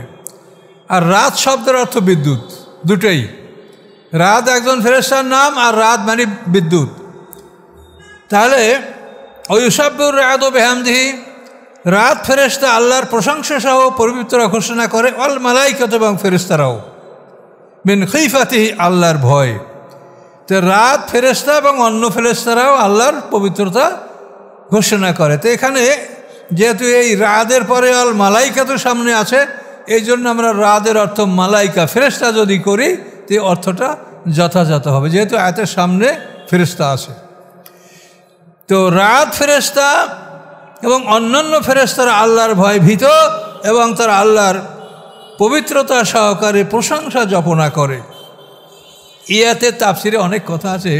আর রাত শব্দের অর্থ বিদ্যুৎ, দুটোই। রাত একজন ফেরেশতার নাম, আর রাত মানে বিদ্যুৎ। তাহলে ওয়ায়ুসাব্বিহু রা'দু বিহামদিহি, রাত ফেরেশতা আল্লাহর প্রশংসা সহ পবিত্রতা ঘোষণা করে, ওয়াল মালায়েকাতু এবং ফেরেশতারাও, মিন খিফাতিহি আল্লাহর ভয়। তো রাত ফেরেশতা এবং অন্য ফেরেশতারাও আল্লাহর পবিত্রতা ঘোষণা করে। তো এখানে যেহেতু এই রাদের পরে আল মালাইকা তো সামনে আছে, এই জন্য আমরা রাদের অর্থ মালাইকা ফেরেশতা যদি করি তো এই অর্থটা যথাযথ হবে, যেহেতু আয়াতের সামনে ফেরেশতা আছে। তো রাত ফেরেশতা এবং অন্যান্য ফেরেশতারা আল্লাহর ভয় ভীত এবং তারা আল্লাহর পবিত্রতা সহকারে প্রশংসা জপনা করে। ইয়াতে তাফসিরে অনেক কথা আছে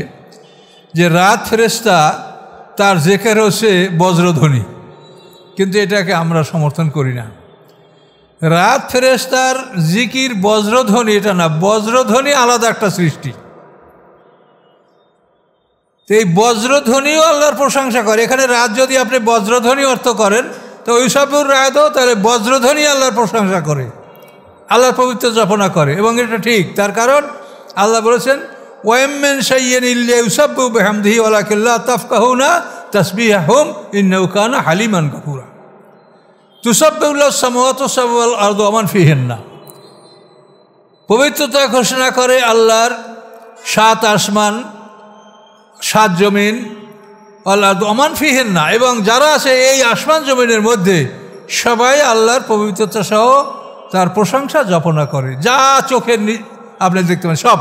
যে রাত ফেরেশতা তার জেকের হচ্ছে বজ্রধ্বনি, কিন্তু এটাকে আমরা সমর্থন করি না। রাত ফেরেশতার জিকির বজ্রধ্বনি এটা না, বজ্রধ্বনি আলাদা একটা সৃষ্টি। তো এই বজ্রধ্বনিও আল্লাহর প্রশংসা করে। এখানে রাত যদি আপনি বজ্রধ্বনি অর্থ করেন তো ওইসবের রাতও তাহলে বজ্রধ্বনি আল্লাহর প্রশংসা করে, আল্লাহর পবিত্র জপনা করে, এবং এটা ঠিক। তার কারণ আল্লাহ বলেছেন ওয়াইমেন শাইয়্যিন ইল্লা ইউসাব্বিহু বিহামদিহি ওয়ালাকিন লা তাফকাহুনা তাসবিহাহুম ইন্নাহু কানা হালিমান গফুরা। তুসাব্বিহু লাহু সামাওয়াতু ওয়াল আরদু ওয়া মান ফিহিন্না। পবিত্রতা ঘোষণা করে আল্লাহর 7 আসমান 7 জমিন ওয়াল আরদু ওয়া মান ফিহিন্না, এবং যারা আছে এই আসমান জমিনের মধ্যে সবাই আল্লাহর পবিত্রতা সহ তার প্রশংসা জপনা করে, যা চোখের আপনি দেখতে পান সব।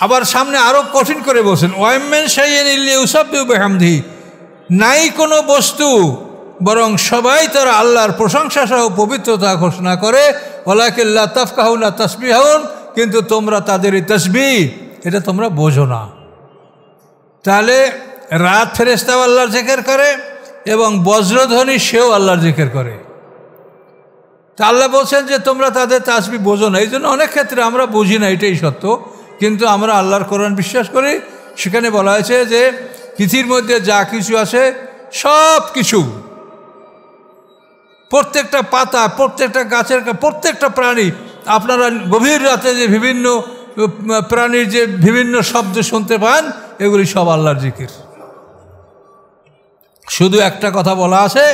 আবার সামনে আরও কঠিন করে বলছেন ওয়াইমেন শাইয়্যিন ইল্লা ইউসাব্বিহু বিহামদিহি, নাই কোনো বস্তু বরং সবাই তারা আল্লাহর প্রশংসা সহ পবিত্রতা ঘোষণা করে। ওয়ালাকিন লা তাফকাহুনা তাসবিহাহুম, কিন্তু তোমরা তাদের এই তাসবিহ এটা তোমরা বোঝো না। তাহলে রাত ফেরেশতাও আল্লাহর জিকির করে এবং বজ্রধ্বনি সেও আল্লাহর জিকির করে। তা আল্লাহ বলছেন যে তোমরা তাদের তাসবিহ বোঝো না, এই জন্য অনেক ক্ষেত্রে আমরা বুঝি না, এটাই সত্য। কিন্তু আমরা আল্লাহর কোরআন বিশ্বাস করি, সেখানে বলা হয়েছে যে পৃথিবীর মধ্যে যা কিছু আছে সব কিছু, প্রত্যেকটা পাতা, প্রত্যেকটা গাছের, প্রত্যেকটা প্রাণী, আপনারা গভীর রাতে যে বিভিন্ন প্রাণীর যে বিভিন্ন শব্দ শুনতে পান এগুলি সব আল্লাহর জিকির। শুধু একটা কথা বলা আছে,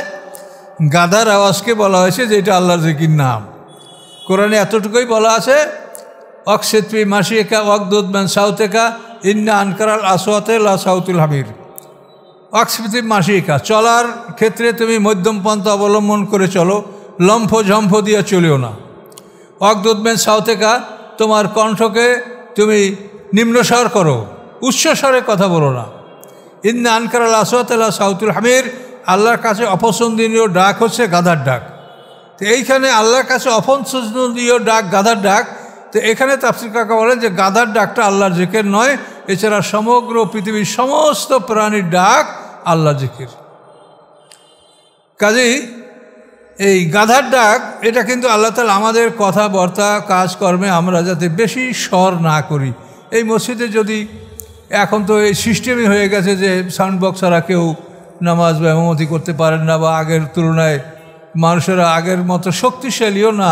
গাধার আওয়াজকে বলা হয়েছে যে এটা আল্লাহর জিকির নাম। কোরআনে এতটুকুই বলা আছে অকসিতফি মাসিকা ওয়াকদুদ মান সাউতেকা ইন্না আনকারাল আসওয়াতে লা সাউতুল হামির। অকসিতফি মাসিকা, চলার ক্ষেত্রে তুমি মধ্যম পন্থা অবলম্বন করে চলো, লম্ফ ঝম্ফ দিয়ে চলিও না। ওয়াকদুদ মান সাউতেকা, তোমার কণ্ঠকে তুমি নিম্নস্বর করো, উচ্চস্বরে কথা বলো না। ইন্না আনকারাল আসওয়াতে লা সাউতুল হামির, আল্লাহর কাছে অপছন্দনীয় ডাক হচ্ছে গাধার ডাক। তো এইখানে আল্লাহর কাছে অপছন্দনীয় ডাক গাধার ডাক। তো এখানে তাফসীর কাকা বলেন যে গাধার ডাকটা আল্লাহর জিকির নয়, এছাড়া সমগ্র পৃথিবীর সমস্ত প্রাণীর ডাক আল্লাহর জিকির। কাজেই এই গাধার ডাক এটা কিন্তু আল্লাহ তাআলা আমাদের কথাবার্তা কাজকর্মে আমরা যাতে বেশি স্বর না করি। এই মসজিদে যদি এখন তো এই সিস্টেমই হয়ে গেছে যে সাউন্ড বক্স ছাড়া কেউ নামাজ বা ইমামতি করতে পারেন না, বা আগের তুলনায় মানুষেরা আগের মতো শক্তিশালীও না।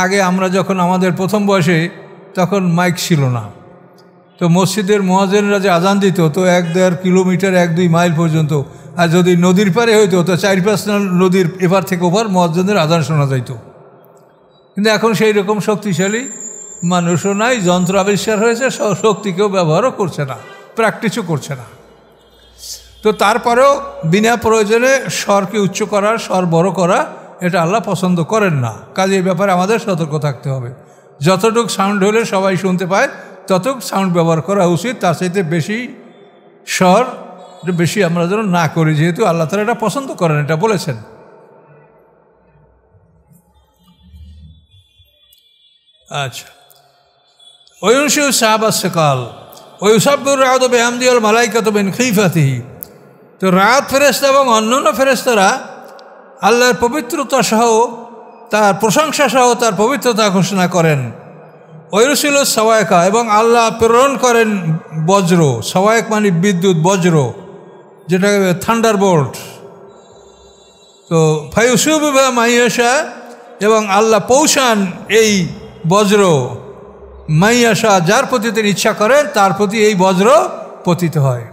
আগে আমরা যখন আমাদের প্রথম বয়সে তখন মাইক ছিল না, তো মসজিদের মুয়াজ্জিনরা যে আজান দিত তো 1-1.5 কিলোমিটার 1-2 মাইল পর্যন্ত, আর যদি নদীর পারে হইতো তো 4-5 নদীর এপার থেকে ওপার মুয়াজ্জিনের আজান শোনা যাইত। কিন্তু এখন সেই রকম শক্তিশালী মানুষও নাই, যন্ত্র আবিষ্কার হয়েছে, শক্তিকেও ব্যবহারও করছে না, প্র্যাকটিসও করছে না। তো তারপরেও বিনা প্রয়োজনে স্বরকে উচ্চ করা, স্বর বড় করা, এটা আল্লাহ পছন্দ করেন না। কাজে এই ব্যাপারে আমাদের সতর্ক থাকতে হবে। যতটুকু সাউন্ড হলে সবাই শুনতে পায় ততটুকু সাউন্ড ব্যবহার করা উচিত, তার চাইতে বেশি স্বর বেশি আমরা যেন না করি, যেহেতু আল্লাহ তাআলা এটা পছন্দ করেন, এটা বলেছেন। আচ্ছা, ওয়ুনশিউ সাহাবা সিকাল ওয়ুসাব্বিহু রা'দু বিহামদিহি ওয়াল মালাইকাতু মিন খিফাতিহি। তো রাত ফেরেশতা এবং অন্যান্য ফেরেশতারা আল্লাহর পবিত্রতা সহ তার প্রশংসা সহ তার পবিত্রতা ঘোষণা করেন। ওয়ুরসিলু সাওয়ায়েকা, এবং আল্লাহ প্রেরণ করেন বজ্র, সাওয়ায়েক মানে বিদ্যুৎ, বজ্র যেটা থান্ডারবোল্ট। তো ফায়ুসিবু বিহা মান ইয়াশা, এবং আল্লাহ পৌঁছান এই বজ্র মান ইয়াশা, যার প্রতি তিনি ইচ্ছা করেন তার প্রতি এই বজ্র পতিত হয়।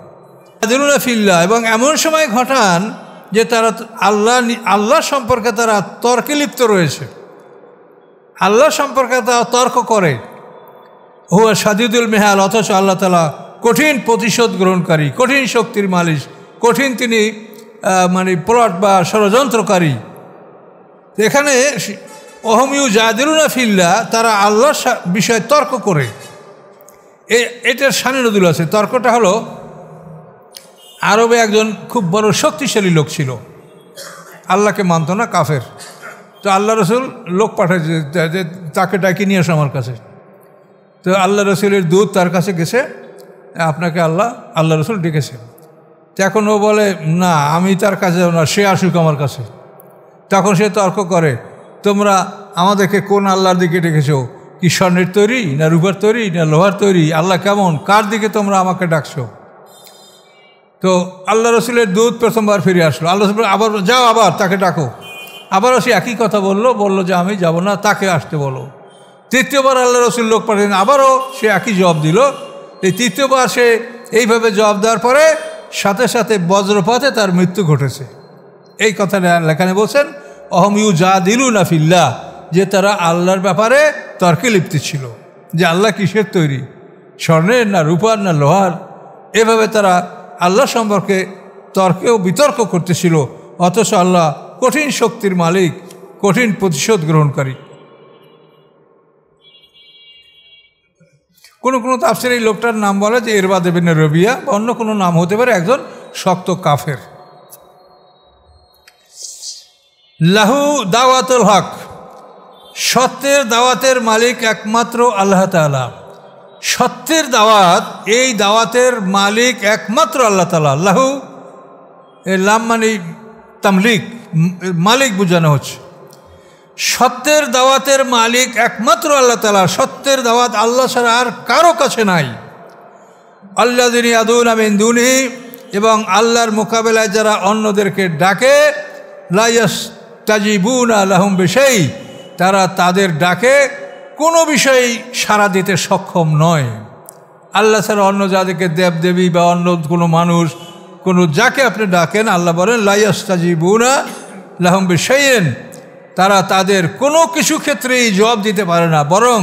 ইয়াজুলুনা ফিল্লাহ, এবং এমন সময় ঘটান যে তারা আল্লাহ সম্পর্কে তারা তর্কে লিপ্ত রয়েছে, আল্লাহ সম্পর্কে তারা তর্ক করে। হুয়া সাদিদুল মেহাল, অথচ আল্লাহ তাআলা কঠিন প্রতিশোধ গ্রহণকারী, কঠিন শক্তির মালিক, কঠিন তিনি প্লট বা ষড়যন্ত্রকারী। এখানে অহমিউ জাদিলুনা ফিল্লাহ, তারা আল্লাহর বিষয়ে তর্ক করে। এটার শানে নজুল আছে। তর্কটা হলো, আরবে একজন খুব বড় শক্তিশালী লোক ছিল, আল্লাহকে মানত না, কাফের। তো আল্লাহ রসুল লোক পাঠাইছে যে তাকে ডাকি নিয়ে আসো আমার কাছে। তো আল্লাহ রসুলের দূত তার কাছে গেছে, আপনাকে আল্লাহ রসুল ডেকেছে। তখন ও বলে, না আমি তার কাছে যাব না, সে আসুক আমার কাছে। তখন সে তর্ক করে, তোমরা আমাদেরকে কোন আল্লাহর দিকে ডেকেছো? কি স্বর্ণের তৈরি, না রূপার তৈরি, না লোহার তৈরি? আল্লাহ কেমন, কার দিকে তোমরা আমাকে ডাকছো? তো আল্লাহ রসুলের দূত প্রথমবার ফিরে আসলো। আল্লাহ রসুল আবার যাও, আবার তাকে ডাকো। আবারও সে একই কথা বললো যে আমি যাব না, তাকে আসতে বলো। তৃতীয়বার আল্লাহ রসুল লোক পাঠালেন, আবারও সে একই জবাব দিল। এই তৃতীয়বার সে এইভাবে জবাব দেওয়ার পরে সাথে সাথে বজ্রপাতে তার মৃত্যু ঘটেছে। এই কথাটা লেখানে বলছেন অহমিউ জাদিলুনা ফিল্লাহ, যে তারা আল্লাহর ব্যাপারে তর্কে লিপ্ত ছিল, যে আল্লাহ কিসের তৈরি, স্বর্ণের না রূপার না লোহার। এভাবে তারা আল্লাহ সম্পর্কে তর্কে ও বিতর্ক করতেছিল, অথচ আল্লাহ কঠিন শক্তির মালিক, কঠিন প্রতিশোধ গ্রহণকারী। কোনো কোনো তাফসীরে এই লোকটার নাম বলে যে ইরবাদ ইবনে রবিয়া, বা অন্য কোনো নাম হতে পারে, একজন শক্ত কাফের। লাহু দাওয়াতুল হক, সত্যের দাওয়াতের মালিক একমাত্র আল্লাহ তাআলা। সত্যের দাওয়াত, এই দাওয়াতের মালিক একমাত্র আল্লাহ তাআলা। লাহু এর লাম মানে তামলিক, মালিক বোঝানো হচ্ছে। সত্যের দাওয়াতের মালিক একমাত্র আল্লাহ তাআলা। সত্যের দাওয়াত আল্লাহ ছাড়া আর কারো কাছে নাই। আল্লাযিনা ইয়াদুনা মিন দুনিহি, এবং আল্লাহর মোকাবেলায় যারা অন্যদেরকে ডাকে, লা ইয়াস্তাজিবুনা লাহুম বিশাই, তারা তাদের ডাকে কোনো বিষয়েই সাড়া দিতে সক্ষম নয়। আল্লাহ ছাড়া অন্য যাদেরকে দেবদেবী বা অন্য কোনো মানুষ, কোনো যাকে আপনি ডাকেন, আল্লাহ বলেন লা ইয়াস্তাজিবুনা লাহুম বিশাইইন, তারা তাদের কোনো কিছু ক্ষেত্রেই জবাব দিতে পারে না। বরং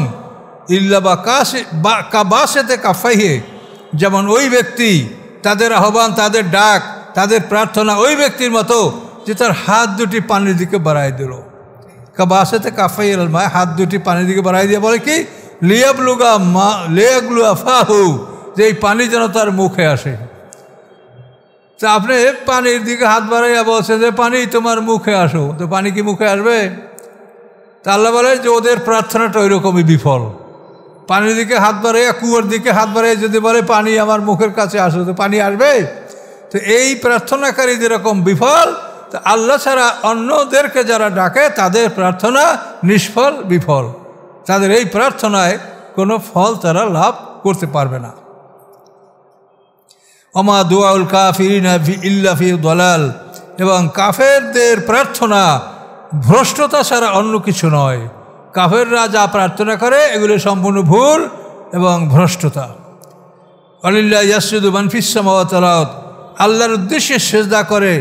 ইল্লা বাসেতে কাফাইহে, যেমন ওই ব্যক্তি, তাদের আহ্বান, তাদের ডাক, তাদের প্রার্থনা ওই ব্যক্তির মতো যে তার হাত দুটি পানির দিকে বাড়াই দিল। কাবাসেতে কাফাইল মায়, হাত দুটি পানির দিকে বাড়াই দিয়ে বলে কি, লিয়াবলুগা ফাহু, যে এই পানি যেন তার মুখে আসে। তা আপনি পানির দিকে হাত বাড়াইয়া বলছেন যে পানি তোমার মুখে আসো, তো পানি কি মুখে আসবে? তা আল্লাহ বলে যে ওদের প্রার্থনাটা ওই রকমই বিফল। পানির দিকে হাত বাড়াইয়া, কুয়োর দিকে হাত বাড়াইয়া যদি বলে পানি আমার মুখের কাছে আসো, তো পানি আসবে? তো এই প্রার্থনাকারী যেরকম বিফল, তো আল্লাহ ছাড়া অন্যদেরকে যারা ডাকে তাদের প্রার্থনা নিষ্ফল, বিফল। তাদের এই প্রার্থনায় কোনো ফল তারা লাভ করতে পারবে না। ওমা দুআউল কাফিরিনা ইল্লা ফি দালাল, এবং কাফেরদের প্রার্থনা ভ্রষ্টতা ছাড়া অন্য কিছু নয়। কাফেররা যা প্রার্থনা করে এগুলো সম্পূর্ণ ভুল এবং ভ্রষ্টতা। ওয়ালিল্লাহি ইয়াসজুদু মান ফিস সামাওয়াতি ওয়াল আরদ, আল্লাহর উদ্দেশ্যে সেজদা করে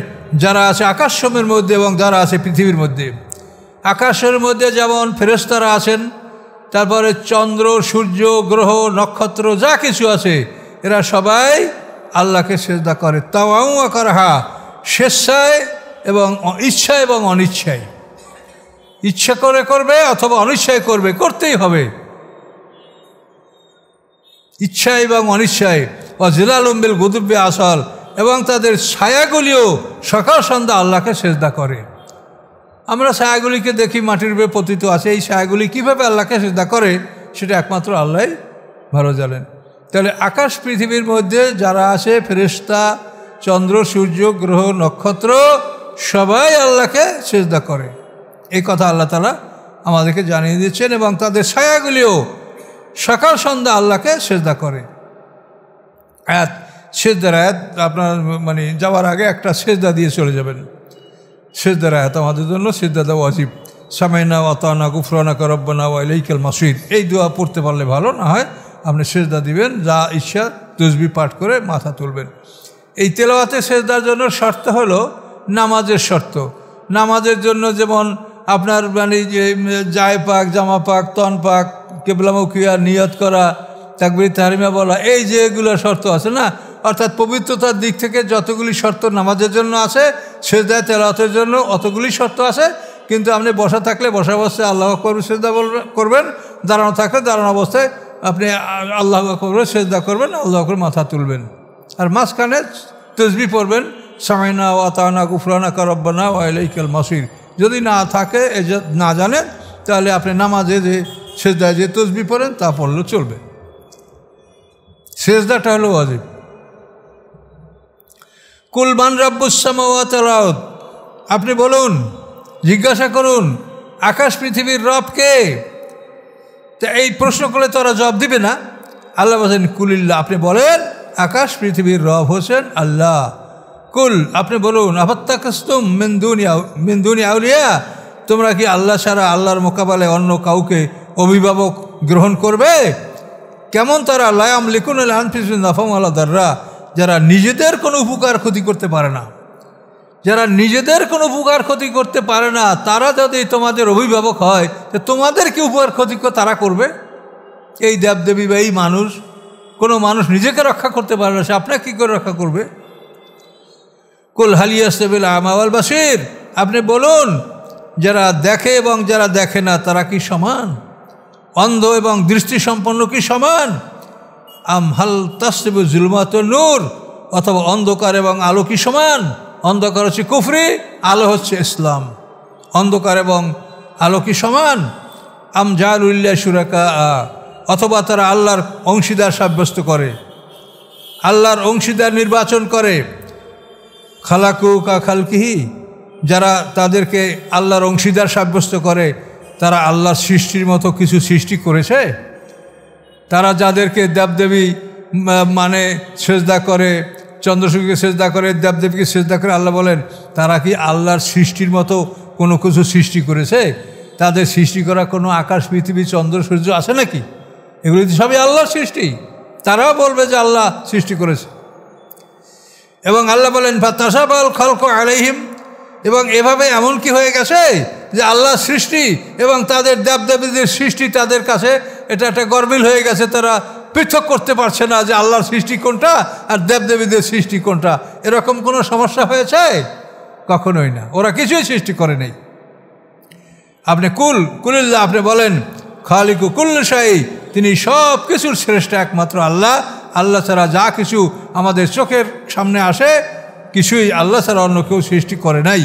যারা আছে আকাশসমূহের মধ্যে এবং যারা আছে পৃথিবীর মধ্যে। আকাশের মধ্যে যেমন ফেরেশতারা আছেন, তারপরে চন্দ্র, সূর্য, গ্রহ, নক্ষত্র, যা কিছু আছে, এরা সবাই আল্লাহকে সেজদা করে। তাওয়াউ ওয়া কারহা, স্বেচ্ছায় এবং ইচ্ছায় এবং অনিচ্ছায়। ইচ্ছা করে করবে অথবা অনিচ্ছায় করবে, করতেই হবে। ইচ্ছায় এবং অনিচ্ছায়। ও জিলালুম বিল গুদুব্বি আসল, এবং তাদের ছায়াগুলিও সকাল সন্ধ্যা আল্লাহকে সেজদা করে। আমরা ছায়াগুলিকে দেখি মাটির উপরে পতিত আছে, এই ছায়াগুলি কীভাবে আল্লাহকে সেজদা করে সেটা একমাত্র আল্লাহই ভালো জানেন। তাহলে আকাশ পৃথিবীর মধ্যে যারা আছে, ফেরেশতা, চন্দ্র, সূর্য, গ্রহ, নক্ষত্র, সবাই আল্লাহকে সেজদা করে। এই কথা আল্লাহ তাআলা আমাদেরকে জানিয়ে দিচ্ছেন, এবং তাদের ছায়াগুলিও সকাল সন্ধ্যা আল্লাহকে সেজদা করে। আয়াত, সেজদার আয়াত আপনার যাওয়ার আগে একটা সেজদা দিয়ে চলে যাবেন। সেজদার আয়াত আমাদের জন্য সেজদা দেওয়া ওয়াজিব। সামাইনা ওয়া আতানা গুফরানাকা রব্বানা ওয়া ইলাইকাল মাসির, এই দোয়া পড়তে পারলে ভালো, না হয় আপনি সেজদা দিবেন, যা ইচ্ছা তাসবিহ পাঠ করে মাথা তুলবেন। এই তেলাওয়াতে সেজদার জন্য শর্ত হলো নামাজের শর্ত। নামাজের জন্য যেমন আপনার যে জায় পাক, জামা পাক, তন পাক, কিবলামুখী নিয়ত করা, তাকবীর তাহরিমা বলা, এই যে এগুলো শর্ত আছে না, অর্থাৎ পবিত্রতার দিক থেকে যতগুলি শর্ত নামাজের জন্য আছে, সেজদায় তেলাওয়াতের জন্য অতগুলি শর্ত আছে। কিন্তু আপনি বসা থাকলে বসা অবস্থায় আল্লাহু আকবার সেজদা করবেন, দাঁড়ানো থাকলে দাঁড়ানো অবস্থায় আপনি আল্লাহু আকবার সেজদা করবেন, আল্লাহু আকবার মাথা তুলবেন। আর মাঝখানে তাসবিহ পড়বেন, সামিনা ওয়া আতানা গুফরানাকা রব্বানা ওয়া ইলাইকাল মাসির। যদি না থাকে, না জানেন, তাহলে আপনি নামাজে যে সেজদায় যে তাসবিহ পড়েন তা পড়লেও চলবে। সেজদাটা হলো ওয়াজিব। কুল মান রাব্বুস সামাওয়াতি ওয়াল আরদ, আপনি বলুন, জিজ্ঞাসা করুন আকাশ পৃথিবীর রব কে। তা এই প্রশ্ন করলে তো ওরা জবাব দিবে না। আল্লাহ বলেন কুলিল্লাহ, আপনি বলেন আকাশ পৃথিবীর রব হোসেন আল্লাহ। কুল, আপনি বলুন আফাত্তাকাসতুম মিন দুনি আউলিয়া, তোমরা কি আল্লাহ ছাড়া আল্লাহর মোকাবেলায় অন্য কাউকে অভিভাবক গ্রহণ করবে? কেমন তারা? লা ইয়ামলিকুনা লিআনফুসিহিম নাফআন ওয়ালা দাররা, যারা নিজেদের কোনো উপকার ক্ষতি করতে পারে না, যারা নিজেদের কোনো উপকার ক্ষতি করতে পারে না, তারা যদি তোমাদের অভিভাবক হয়, তো তোমাদের কি উপকার ক্ষতি তারা করবে? এই দেবদেবী বা এই মানুষ, কোনো মানুষ নিজেকে রক্ষা করতে পারে না, সে আপনাকে কী করে রক্ষা করবে? কুল হাল ইয়াস্তাবিল আ'মা ওয়াল বাসীর, আপনি বলুন যারা দেখে এবং যারা দেখে না তারা কি সমান? অন্ধ এবং দৃষ্টিসম্পন্ন কি সমান? আম হাল তাসতাবি যুলমাতুন নূর, অথবা অন্ধকার এবং আলো কি সমান? অন্ধকার হচ্ছে কুফরি, আলো হচ্ছে ইসলাম। অন্ধকার এবং আলো কি সমান? আম জাআলুল্লাহ শুরাকা, অথবা তারা আল্লাহর অংশীদার সাব্যস্ত করে, আল্লাহর অংশীদার নির্বাচন করে। খালাকু কা খালকিহি, যারা তাদেরকে আল্লাহর অংশীদার সাব্যস্ত করে, তারা আল্লাহর সৃষ্টির মতো কিছু সৃষ্টি করেছে? তারা যাদেরকে দেবদেবী মানে সেজদা করে, চন্দ্রসূর্যকে সেজদা করে, দেবদেবীকে সেজদা করে, আল্লাহ বলেন তারা কি আল্লাহর সৃষ্টির মতো কোনো কিছু সৃষ্টি করেছে? তাদের সৃষ্টি করা কোনো আকাশ পৃথিবী চন্দ্র সূর্য আছে নাকি? এগুলি তো সবই আল্লাহর সৃষ্টি। তারাও বলবে যে আল্লাহ সৃষ্টি করেছে। এবং আল্লাহ বলেন ফাতাশাবাল খালকু আলাইহিম, এবং এভাবে এমন কি হয়ে গেছে যে আল্লাহ সৃষ্টি এবং তাদের দেবদেবীদের সৃষ্টি তাদের কাছে এটা একটা গরমিল হয়ে গেছে। তারা পৃথক করতে পারছে না যে আল্লাহর সৃষ্টি কোনটা আর দেবদেবীদের সৃষ্টি কোনটা। এরকম কোনো সমস্যা হয়েছে? কখনোই না, ওরা কিছুই সৃষ্টি করে নেই। আপনি কুলিল্লাহ, আপনি বলেন খালিকু কুল্লি শাই, তিনি সব কিছুর শ্রেষ্ঠ একমাত্র আল্লাহ। আল্লাহ ছাড়া যা কিছু আমাদের চোখের সামনে আসে কিছুই আল্লাহ ছাড়া অন্য কেউ সৃষ্টি করে নাই।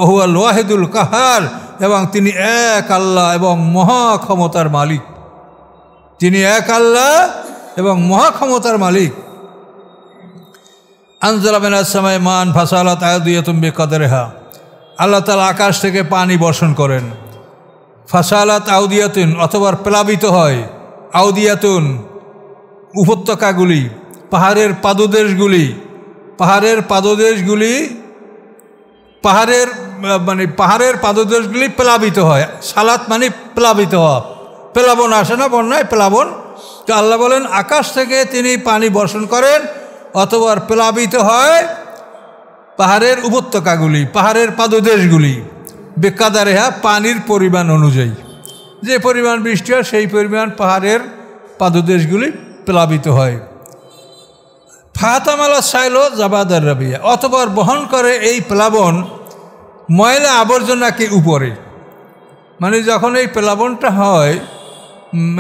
ওহুয়াল ওয়াহিদুল কাহার, এবং তিনি এক আল্লাহ এবং মহা ক্ষমতার মালিক। তিনি এক আল্লাহ এবং মহা ক্ষমতার মালিক। আনজালা মিনাস সামাই মান ফাসালাত আওদিয়াতুম বিকদরিহা, আল্লাহ তাআলা আকাশ থেকে পানি বর্ষণ করেন। ফাসালাত আওদিয়াতুন, অথবা প্লাবিত হয়। আওদিয়াতুন উপত্যকাগুলি, পাহাড়ের পাদদেশগুলি, পাহাড়ের পাদদেশগুলি প্লাবিত হয়। সালাত মানে প্লাবিত হওয়া, প্লাবন আসে না বন্যায়, প্লাবন। তো আল্লাহ বলেন আকাশ থেকে তিনি পানি বর্ষণ করেন, অথবা প্লাবিত হয় পাহাড়ের উপত্যকাগুলি, পাহাড়ের পাদদেশগুলি। বেকাদারেহা, পানির পরিমাণ অনুযায়ী, যে পরিমাণ বৃষ্টি হয় সেই পরিমাণ পাহাড়ের পাদদেশগুলি প্লাবিত হয়। ফাতামালা সাইলো জাবাদার রাবিয়া, অথবা বহন করে এই প্লাবন ময়লা আবর্জনাকে উপরে। মানে যখন এই প্লাবনটা হয়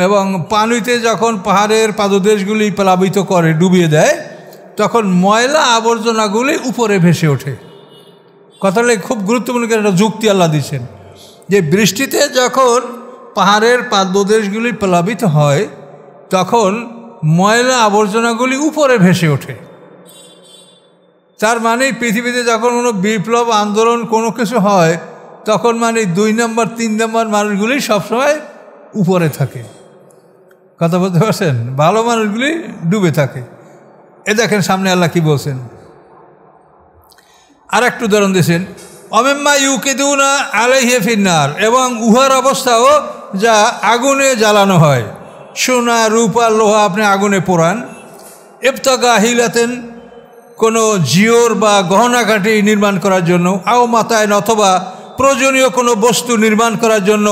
এবং পানিতে যখন পাহাড়ের পাদদেশগুলি প্লাবিত করে, ডুবিয়ে দেয়, তখন ময়লা আবর্জনাগুলি উপরে ভেসে ওঠে। কথাটা খুব গুরুত্বপূর্ণ একটা যুক্তি আল্লাহ দিচ্ছেন, যে বৃষ্টিতে যখন পাহাড়ের পাদদেশগুলি প্লাবিত হয় তখন ময়লা আবর্জনাগুলি উপরে ভেসে ওঠে। তার মানে পৃথিবীতে যখন কোনো বিপ্লব আন্দোলন কোনো কিছু হয় তখন মানে 2 নম্বর 3 নম্বর মানুষগুলি সবসময় উপরে থাকে। কথা বলতে পারছেন? ভালো মানুষগুলি ডুবে থাকে। এ দেখেন সামনে আল্লাহ কি বলছেন, আর একটু উদাহরণ দিয়েছেন, অমিম্মা ইউকিদুনা আলাইহি ফিন্নার, এবং উহার অবস্থাও যা আগুনে জ্বালানো হয়। সোনা রূপা লোহা আপনি আগুনে পোড়ান। ইবতাগা হিলাতেন, কোনো জিওর বা গহনাঘাটি নির্মাণ করার জন্য, আও মাতায়ন, অথবা প্রয়োজনীয় কোনো বস্তু নির্মাণ করার জন্য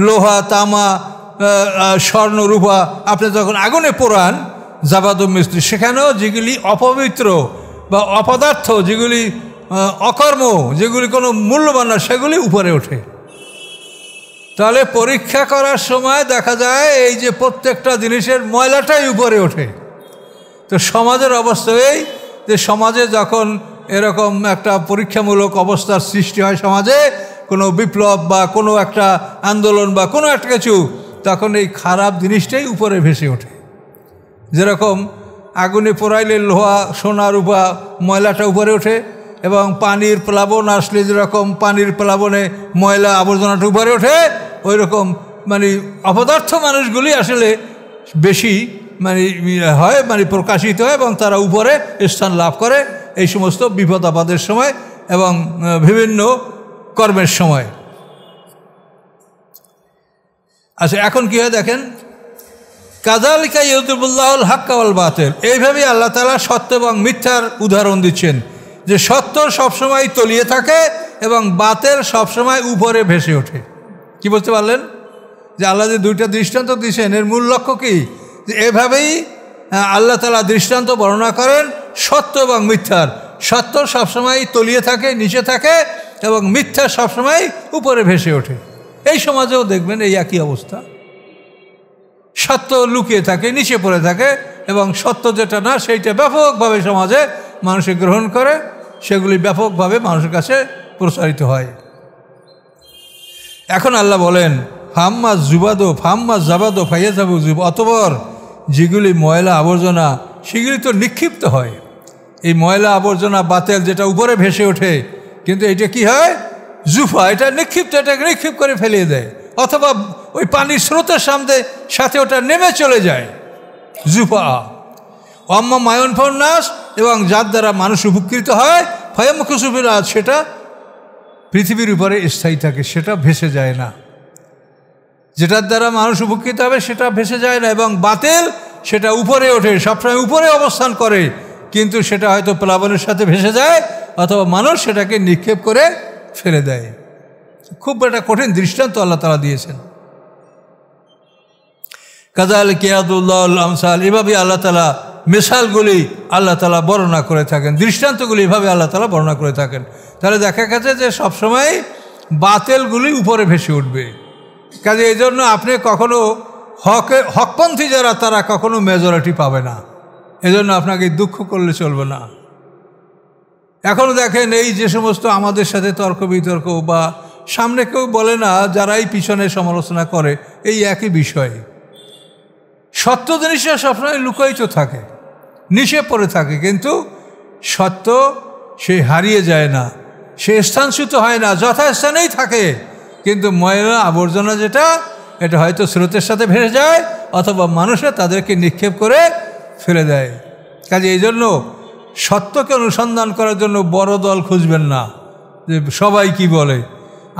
লোহা, তামা স্বর্ণ রূপা আপনি যখন আগুনে পোড়ান জাবাদ মিস্ত্রি, সেখানেও যেগুলি অপবিত্র বা অপদার্থ, যেগুলি অকর্ম, যেগুলি কোনো মূল্যবান না, সেগুলি উপরে ওঠে। তাহলে পরীক্ষা করার সময় দেখা যায় এই যে প্রত্যেকটা জিনিসের ময়লাটাই উপরে ওঠে। তো সমাজের অবস্থা এই যে সমাজে যখন এরকম একটা পরীক্ষামূলক অবস্থার সৃষ্টি হয়, সমাজে কোনো বিপ্লব বা কোনো একটা আন্দোলন বা কোনো একটা কিছু, তখন এই খারাপ জিনিসটাই উপরে ভেসে ওঠে। যেরকম আগুনে পোড়াইলে লোহা সোনা রূপা ময়লাটা উপরে ওঠে, এবং পানির প্লাবন আসলে যেরকম পানির প্লাবনে ময়লা আবর্জনাটা উপরে ওঠে, ওই রকম মানে অপদার্থ মানুষগুলি আসলে বেশি হয়, প্রকাশিত হয় এবং তারা উপরে স্থান লাভ করে এই সমস্ত বিপদ আপদের সময় এবং বিভিন্ন কর্মের সময়। আচ্ছা, এখন কি হয় দেখেন, কাযালিকা ইয়াযরিবুল্লাহুল হাক্কা ওয়াল বাতিল, এইভাবেই আল্লাহ তাআলা সত্য এবং মিথ্যার উদাহরণ দিচ্ছেন, যে সত্য সবসময় তলিয়ে থাকে এবং বাতিল সবসময় উপরে ভেসে ওঠে। কি বলতে পারলেন? যে আল্লাহ যে দুইটা দৃষ্টান্ত দিয়েছেন, এর মূল লক্ষ্য কি? যে এভাবেই আল্লাহ তাআলা দৃষ্টান্ত বর্ণনা করেন সত্য এবং মিথ্যার। সত্য সবসময় তলিয়ে থাকে, নিচে থাকে, এবং মিথ্যা সবসময় উপরে ভেসে ওঠে। এই সমাজেও দেখবেন এই একই অবস্থা, সত্য লুকিয়ে থাকে, নিচে পড়ে থাকে, এবং সত্য যেটা না সেইটা ব্যাপকভাবে সমাজে মানুষে গ্রহণ করে, সেগুলি ব্যাপকভাবে মানুষের কাছে প্রসারিত হয়। এখন আল্লাহ বলেন, ফাম্মা জাবাদো ফাইয়াযাবু যুব, অতঃপর যেগুলি ময়লা আবর্জনা সেগুলি তো নিক্ষিপ্ত হয়। এই ময়লা আবর্জনা বাতিল যেটা উপরে ভেসে ওঠে, কিন্তু এটা কি হয়? জুফা, এটা নিক্ষিপ্ত, এটাকে নিক্ষিপ্ত করে ফেলিয়ে দেয়, অথবা ওই পানির স্রোতের সাথে ওটা নেমে চলে যায়। জুফা অম্মা মায়ন ফন্নাস, এবং যার দ্বারা মানুষ উপকৃত হয়, ফয়ামুকুসুফির আজ, সেটা পৃথিবীর উপরে স্থায়ী থাকে, সেটা ভেসে যায় না। যেটার দ্বারা মানুষ উপকৃত হবে সেটা ভেসে যায় না, এবং বাতিল সেটা উপরে ওঠে, সবসময় উপরে অবস্থান করে, কিন্তু সেটা হয়তো প্লাবনের সাথে ভেসে যায়, অথবা মানুষ সেটাকে নিক্ষেপ করে ফেলে দেয়। খুব একটা কঠিন দৃষ্টান্ত আল্লাহ তাআলা দিয়েছেন। কাযালিকা ইয়াদুল্লাহুল আমসাল, এভাবে আল্লাহ তাআলা মিসালগুলি আল্লাহ তাআলা বর্ণনা করে থাকেন, দৃষ্টান্তগুলি এভাবে আল্লাহ তাআলা বর্ণনা করে থাকেন। তাহলে দেখা গেছে যে সবসময় বাতিলগুলি উপরে ভেসে উঠবে। কাজে এই জন্য আপনি কখনো হকপন্থী যারা, তারা কখনো মেজরিটি পাবে না। এজন্য আপনাকে দুঃখ করলে চলবে না। এখন দেখেন, এই যে সমস্ত আমাদের সাথে তর্ক বিতর্ক বা সামনে কেউ বলে না, যারাই পিছনে সমালোচনা করে, এই একই বিষয়। সত্য জিনিসটা সবসময় লুকায়িত থাকে, নিচে পড়ে থাকে, কিন্তু সত্য সে হারিয়ে যায় না, সে স্থানচ্যুত হয় না, যথাস্থানেই থাকে। কিন্তু ময়লা আবর্জনা যেটা, এটা হয়তো স্রোতের সাথে ভেসে যায়, অথবা মানুষরা তাদেরকে নিক্ষেপ করে ফেলে দেয়। কাজে এই জন্য সত্যকে অনুসন্ধান করার জন্য বড় দল খুঁজবেন না, যে সবাই কি বলে।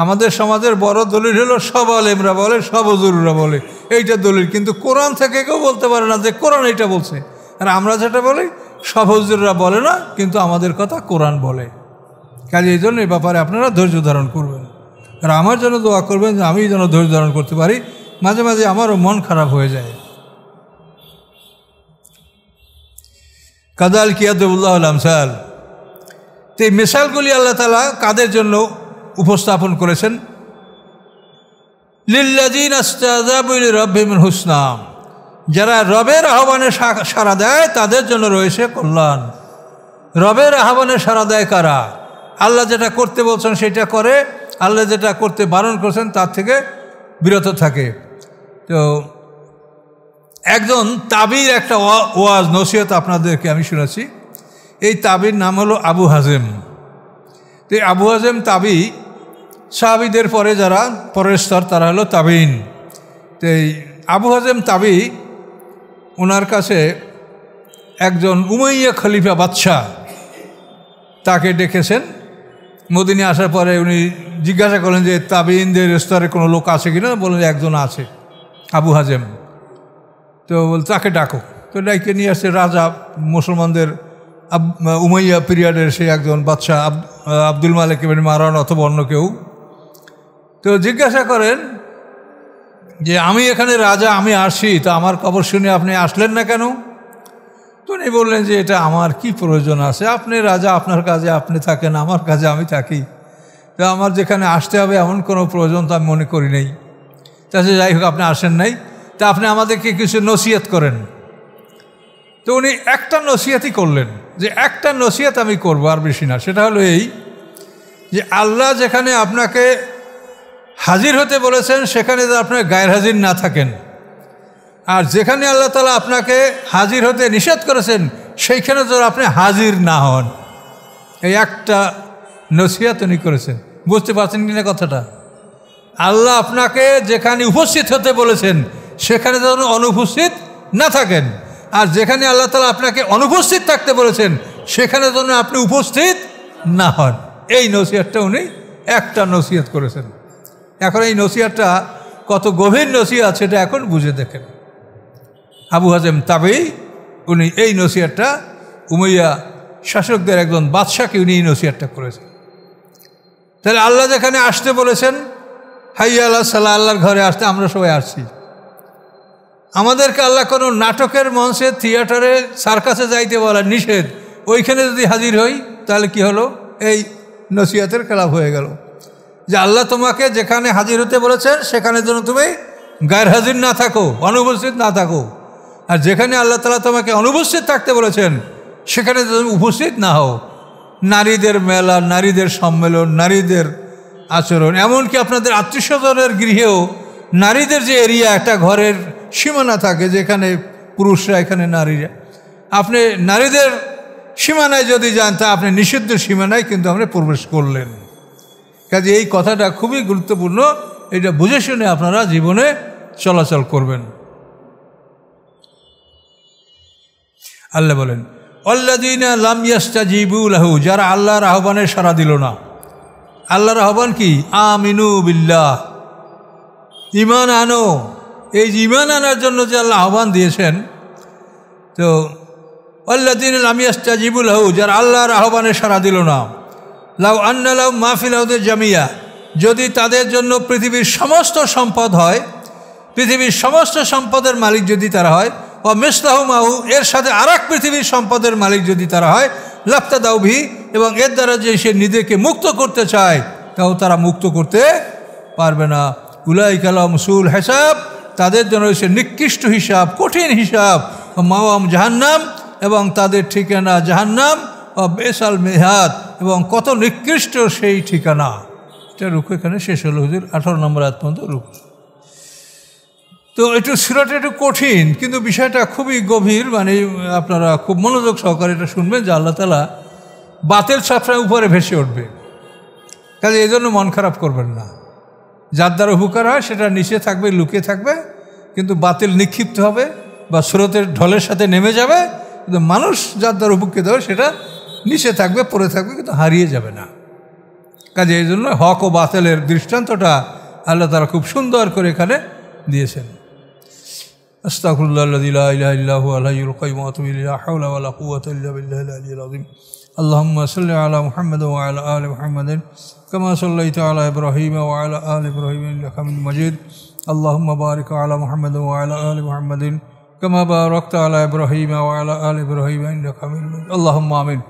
আমাদের সমাজের বড় দলিল হলো সব আলেমরা বলে, সব হুজুররা বলে এইটা দলিল, কিন্তু কোরআন থেকে কেউ বলতে পারে না যে কোরআন এইটা বলছে। আর আমরা যেটা বলি, সব হুজুররা বলে না, কিন্তু আমাদের কথা কোরআন বলে। কাজে এই জন্য এই ব্যাপারে আপনারা ধৈর্য ধারণ করবেন, আর আমার জন্য দোয়া করবেন যে আমি যেন ধৈর্য ধারণ করতে পারি। মাঝে মাঝে আমারও মন খারাপ হয়ে যায়। কাযালিকা ইয়াদরিবুল্লাহুল আমসাল, তো এই মিসালগুলি আল্লাহ তাআলা কাদের জন্য উপস্থাপন করেছেন? লিল্লাযীনা ইসতাজাবু লিরাব্বিহিমুল হুসনা, যারা রবের আহ্বানে সাড়া দেয় তাদের জন্য রয়েছে কল্যাণ। রবের আহ্বানে সাড়া দেয় কারা? আল্লাহ যেটা করতে বলছেন সেটা করে, আল্লাহ যেটা করতে বারণ করেছেন তার থেকে বিরত থাকে। তো একজন তাবির একটা ওয়াজ নসিহত আপনাদেরকে আমি শুনেছি। এই তাবির নাম হলো আবু হাজেম। তো আবু হাজেম তাবি, সাহাবীদের পরে যারা পরের স্তর তারা হলো তাবিন। তো এই আবু হাজেম তাবি, ওনার কাছে একজন উমাইয়া খলিফা বাদশাহ তাকে ডেকেছেন। মদিনে আসার পরে উনি জিজ্ঞাসা করলেন যে তাবিনদের স্তরে কোনো লোক আছে কিনা। বললেন একজন আছে, আবু হাজেম। তো তাকে ডাকো। তো ডাইকে নিয়ে আসছে রাজা, মুসলমানদের উমাইয়া পিরিয়ডের সে একজন বাদশাহ, আব্দুল মালিক ইবনে মারওয়ান অথবা অন্য কেউ। তো জিজ্ঞাসা করেন যে আমি এখানে রাজা, আমি আসি, তো আমার খবর শুনে আপনি আসলেন না কেন? তো উনি বললেন যে এটা আমার কি প্রয়োজন আছে, আপনি রাজা, আপনার কাজে আপনি থাকেন, আমার কাজে আমি থাকি, তো আমার যেখানে আসতে হবে এমন কোনো প্রয়োজন তো আমি মনে করি নেই। তাহলে যাই হোক, আপনি আসেন নাই, তা আপনি আমাদেরকে কিছু নসিহত করেন। তো উনি একটা নসিহতই করলেন, যে একটা নসিহত আমি করবো, আর বেশি না। সেটা হলো এই যে আল্লাহ যেখানে আপনাকে হাজির হতে বলেছেন সেখানে যদি আপনার গায়ের হাজির না থাকেন, আর যেখানে আল্লাহ তাআলা আপনাকে হাজির হতে নিষেধ করেছেন সেইখানে যদি আপনি হাজির না হন। এই একটা নসিহত উনি করেছেন। বুঝতে পারছেন কিনা কথাটা? আল্লাহ আপনাকে যেখানে উপস্থিত হতে বলেছেন সেখানে যেন অনুপস্থিত না থাকেন, আর যেখানে আল্লাহ তাআলা আপনাকে অনুপস্থিত থাকতে বলেছেন সেখানে যেন আপনি উপস্থিত না হন। এই নসিহতটা উনি একটা নসিহত করেছেন। এখন এই নসিহতটা কত গভীর নসিহত সেটা এখন বুঝে দেখেন। আবু হাজেম তাবেঈ উনি এই নসিহতটা উমাইয়া শাসকদের একজন বাদশাকে উনি এই নসিহতটা করেছেন। তাহলে আল্লাহ যেখানে আসতে বলেছেন, হাইয়া আলা সালাহ, আল্লাহর ঘরে আসতে আমরা সবাই আসছি। আমাদেরকে আল্লাহ কোনো নাটকের মঞ্চে, থিয়েটারে, সার্কাসে যাইতে বলা নিষেধ, ওইখানে যদি হাজির হই তাহলে কি হলো? এই নসিহতের খেলাফ হয়ে গেল। যে আল্লাহ তোমাকে যেখানে হাজির হতে বলেছেন সেখানে যেন তুমি গায়ের হাজির না থাকো, অনুপস্থিত না থাকো, আর যেখানে আল্লাহ তাআলা তোমাকে অনুপস্থিত থাকতে বলেছেন সেখানে যেন উপস্থিত না হও। নারীদের মেলা, নারীদের সম্মেলন, নারীদের আচরণ, এমনকি আপনাদের আত্মীয়স্বজনের গৃহেও নারীদের যে এরিয়া, একটা ঘরের সীমানা থাকে যেখানে পুরুষরা, এখানে নারীরা, আপনি নারীদের সীমানায় যদি যান তা আপনি নিষিদ্ধ সীমানায় কিন্তু আপনি প্রবেশ করলেন। কাজে এই কথাটা খুবই গুরুত্বপূর্ণ, এটা বুঝে শুনে আপনারা জীবনে চলাচল করবেন। আল্লাহ বলেন, আল্লাযীনা লাম ইস্তাজিবু লাহু, যারা আল্লাহর আহ্বানে সাড়া দিল না। আল্লাহর আহ্বান কি? আমিনু বিল্লাহ, ঈমান আনো। এই যে ঈমান আনার জন্য যে আল্লাহ আহ্বান দিয়েছেন, তো আল্লাযীনা লাম ইস্তাজিবু লাহু, যারা আল্লাহর আহ্বানে সাড়া দিল না। লাউ আন্না লাহুম মা ফিল আরদি জামিয়া, যদি তাদের জন্য পৃথিবীর সমস্ত সম্পদ হয়, পৃথিবীর সমস্ত সম্পদের মালিক যদি তারা হয়, ও মিসলাহু মাহু, এর সাথে আর এক পৃথিবীর সম্পদের মালিক যদি তারা হয়, লাফতাদাউ বিহি, এবং এর দ্বারা যে সে নিজেকে মুক্ত করতে চায় তাও তারা মুক্ত করতে পারবে না। উলাইকা লাহুম সুউল হিসাব, তাদের জন্য সে নিকৃষ্ট হিসাব, কঠিন হিসাব। মাওয়াম জাহান্নাম, এবং তাদের ঠিকানা জাহান্নাম। ও বেসাল মেহাদ, এবং কত নিকৃষ্ট সেই ঠিকানা। এটা রুকু এখানে শেষ হলো হুজুর, 18 নম্বর আয়াত পর্যন্ত রুকু। তো একটু সূরাটা একটু কঠিন, কিন্তু বিষয়টা খুবই গভীর, মানে আপনারা খুব মনোযোগ সহকারে এটা শুনবেন যে আল্লাহ তাআলা বাতিল সবসময় উপরে ভেসে উঠবে। কাজে এই জন্য মন খারাপ করবেন না। যার দ্বারা উপকার হয় সেটা নিচে থাকবে, লুকিয়ে থাকবে, কিন্তু বাতিল নিক্ষিপ্ত হবে বা স্রোতের ঢলের সাথে নেমে যাবে, কিন্তু মানুষ যার দ্বারা উপকৃত হবে সেটা নিচে থাকবে, পড়ে থাকবে, কিন্তু হারিয়ে যাবে না। কাজে এই জন্য হক ও বাতিলের দৃষ্টান্তটা আল্লাহ তাআলা খুব সুন্দর করে এখানে দিয়েছেন। আস্তাগফিরুল্লাহাল্লাযী লা ইলাহা ইল্লা হুয়াল হাইয়ুল কাইয়্যুম ওয়া আতুবু ইলাইহি, লা হাওলা ওয়া লা কুওয়াতা ইল্লা বিল্লাহিল আলিয়্যিল আযীম। আল্লাহুম্মা সাল্লি আলা মুহাম্মাদ ওয়া আলা আলি মুহাম্মাদিন কামা সাল্লাইতা আলা ইব্রাহিম ওয়া আলা আলি ইব্রাহিম ইন্নাকা হামিদুম মাজিদ। আল্লাহুম্মা বারিক আলা মুহাম্মাদ ওয়া আলা আলি মুহাম্মাদিন কামা বারাকতা আলা ইব্রাহিম ওয়া আলা আলি ইব্রাহিম ইন্নাকা হামিদুম মাজিদ। আল্লাহুম্মা আমিন।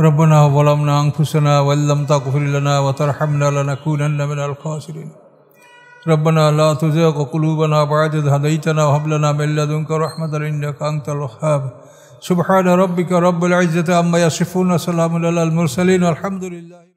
ربنا ظلمنا أنفسنا وإن لم تغفر لنا وترحمنا لنكونن من الخاسرين. ربنا لا تزغ قلوبنا بعد إذ هديتنا وهب لنا من لدنك رحمة إنك أنت الوهاب. سبحان ربك رب العزة عما يصفون، سلام على المرسلين، والحمد لله.